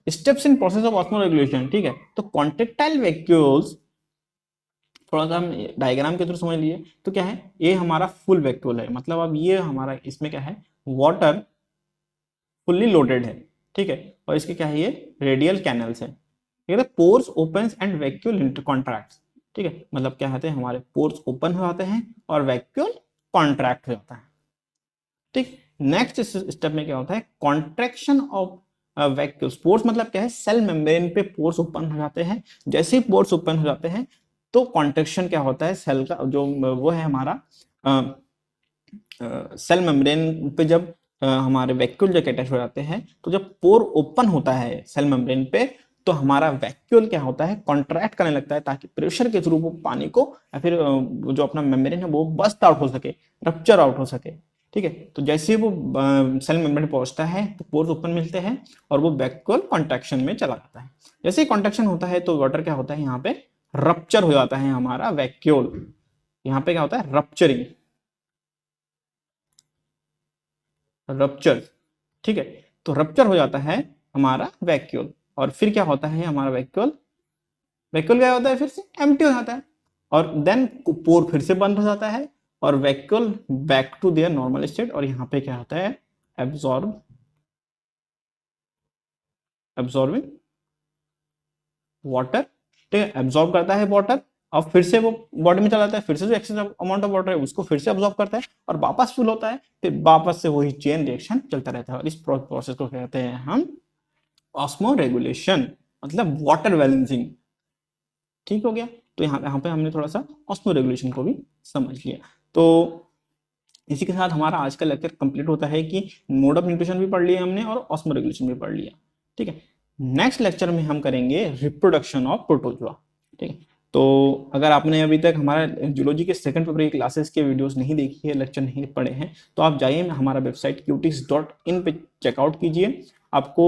steps in process of osmoregulation. ठीक है, तो कॉन्ट्रेक्टाइल वैक्यूल्स थोड़ा सा हम डायग्राम के थ्रू समझ लिए तो क्या है, ये हमारा फुल वैक्यूल है, मतलब अब ये हमारा इसमें क्या है वाटर फुल्ली लोडेड है। ठीक है, और इसके क्या है ये रेडियल कैनल्स है। ठीक है, pores opens and vacuole contracts. ठीक है, मतलब क्या होते हैं हमारे पोर्स ओपन हो जाते हैं और वैक्यूल कॉन्ट्रैक्ट हो जाता है। ठीक, नेक्स्ट स्टेप में क्या होता है कॉन्ट्रैक्शन ऑफ वैक्यूल्स। पोर्स मतलब क्या है सेल मेम्ब्रेन पे पोर्स ओपन हो जाते हैं, जैसे ही पोर्स ओपन हो जाते हैं तो कॉन्ट्रैक्शन क्या होता है सेल का जो वो है हमारा सेल मेम्ब्रेन पे जब हमारे वैक्यूल जब अटैच हो जाते हैं तो जब पोर ओपन होता है सेल मेम्ब्रेन पे तो हमारा वैक्यूल क्या होता है कॉन्ट्रैक्ट करने लगता है ताकि प्रेशर के थ्रू वो पानी को या फिर जो अपना मेम्ब्रेन है वो बस्ट आउट हो सके, रप्चर आउट हो सके। ठीक है, तो जैसे ही वो सेल मेम्ब्रेन पहुंचता है तो पोर्स ओपन मिलते हैं और वो वैक्यूल कॉन्ट्रैक्शन में चला जाता है। जैसे ही कॉन्ट्रैक्शन होता है तो वाटर क्या होता है यहाँ पे रप्चर हो जाता है हमारा वैक्यूल, यहाँ पे क्या होता है रप्चरिंग, रप्चर। ठीक है, तो रप्चर हो जाता है हमारा वैक्यूल और फिर क्या होता है हमारा वैक्यूल, वैक्यूल क्या होता है फिर से एम्प्टी हो जाता है और देन पोर फिर से बंद हो जाता है और vacuole back to their normal state. और यहाँ पे क्या होता है एब्जॉर्बिंग वाटर। ठीक है, एब्जॉर्ब करता है वाटर और फिर से वो बॉडी में चला जाता है, फिर से जो एक्सेस अमाउंट ऑफ वाटर है उसको फिर से अब्जॉर्ब करता है और वापस फिल होता है, फिर वापस से वही चेन रिएक्शन चलता रहता है और इस प्रोसेस को कहते हैं हम ऑस्मो रेगुलेशन, मतलब वाटर बैलेंसिंग। ठीक हो गया, तो यहाँ पे हमने थोड़ा सा ऑस्मो रेगुलेशन को भी समझ लिया। तो इसी के साथ हमारा आज का लेक्चर कंप्लीट होता है कि मोड ऑफ न्यूट्रिशन भी पढ़ लिया हमने और ऑस्मो रेगुलेशन भी पढ़ लिया। ठीक है, नेक्स्ट लेक्चर में हम करेंगे रिप्रोडक्शन ऑफ प्रोटोजोआ। ठीक है, तो अगर आपने अभी तक हमारा जूलॉजी के सेकंड पेपर की क्लासेस के वीडियोस नहीं देखी है, लेक्चर नहीं पढ़े हैं, तो आप जाइए हमारा वेबसाइट qtix.in पे चेकआउट कीजिए। आपको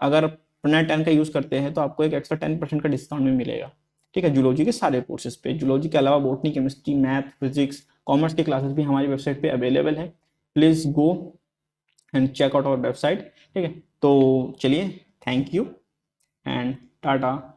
अगर प्रणय 10 का यूज़ करते हैं तो आपको एक एक्स्ट्रा 10% का डिस्काउंट भी मिलेगा। ठीक है, जूलॉजी के सारे कोर्सेज पे, जूलॉजी के अलावा botany, chemistry, math, physics, commerce की क्लासेस भी हमारी वेबसाइट पे अवेलेबल है। Please go and check out our website. ठीक है, तो चलिए थैंक यू एंड टाटा।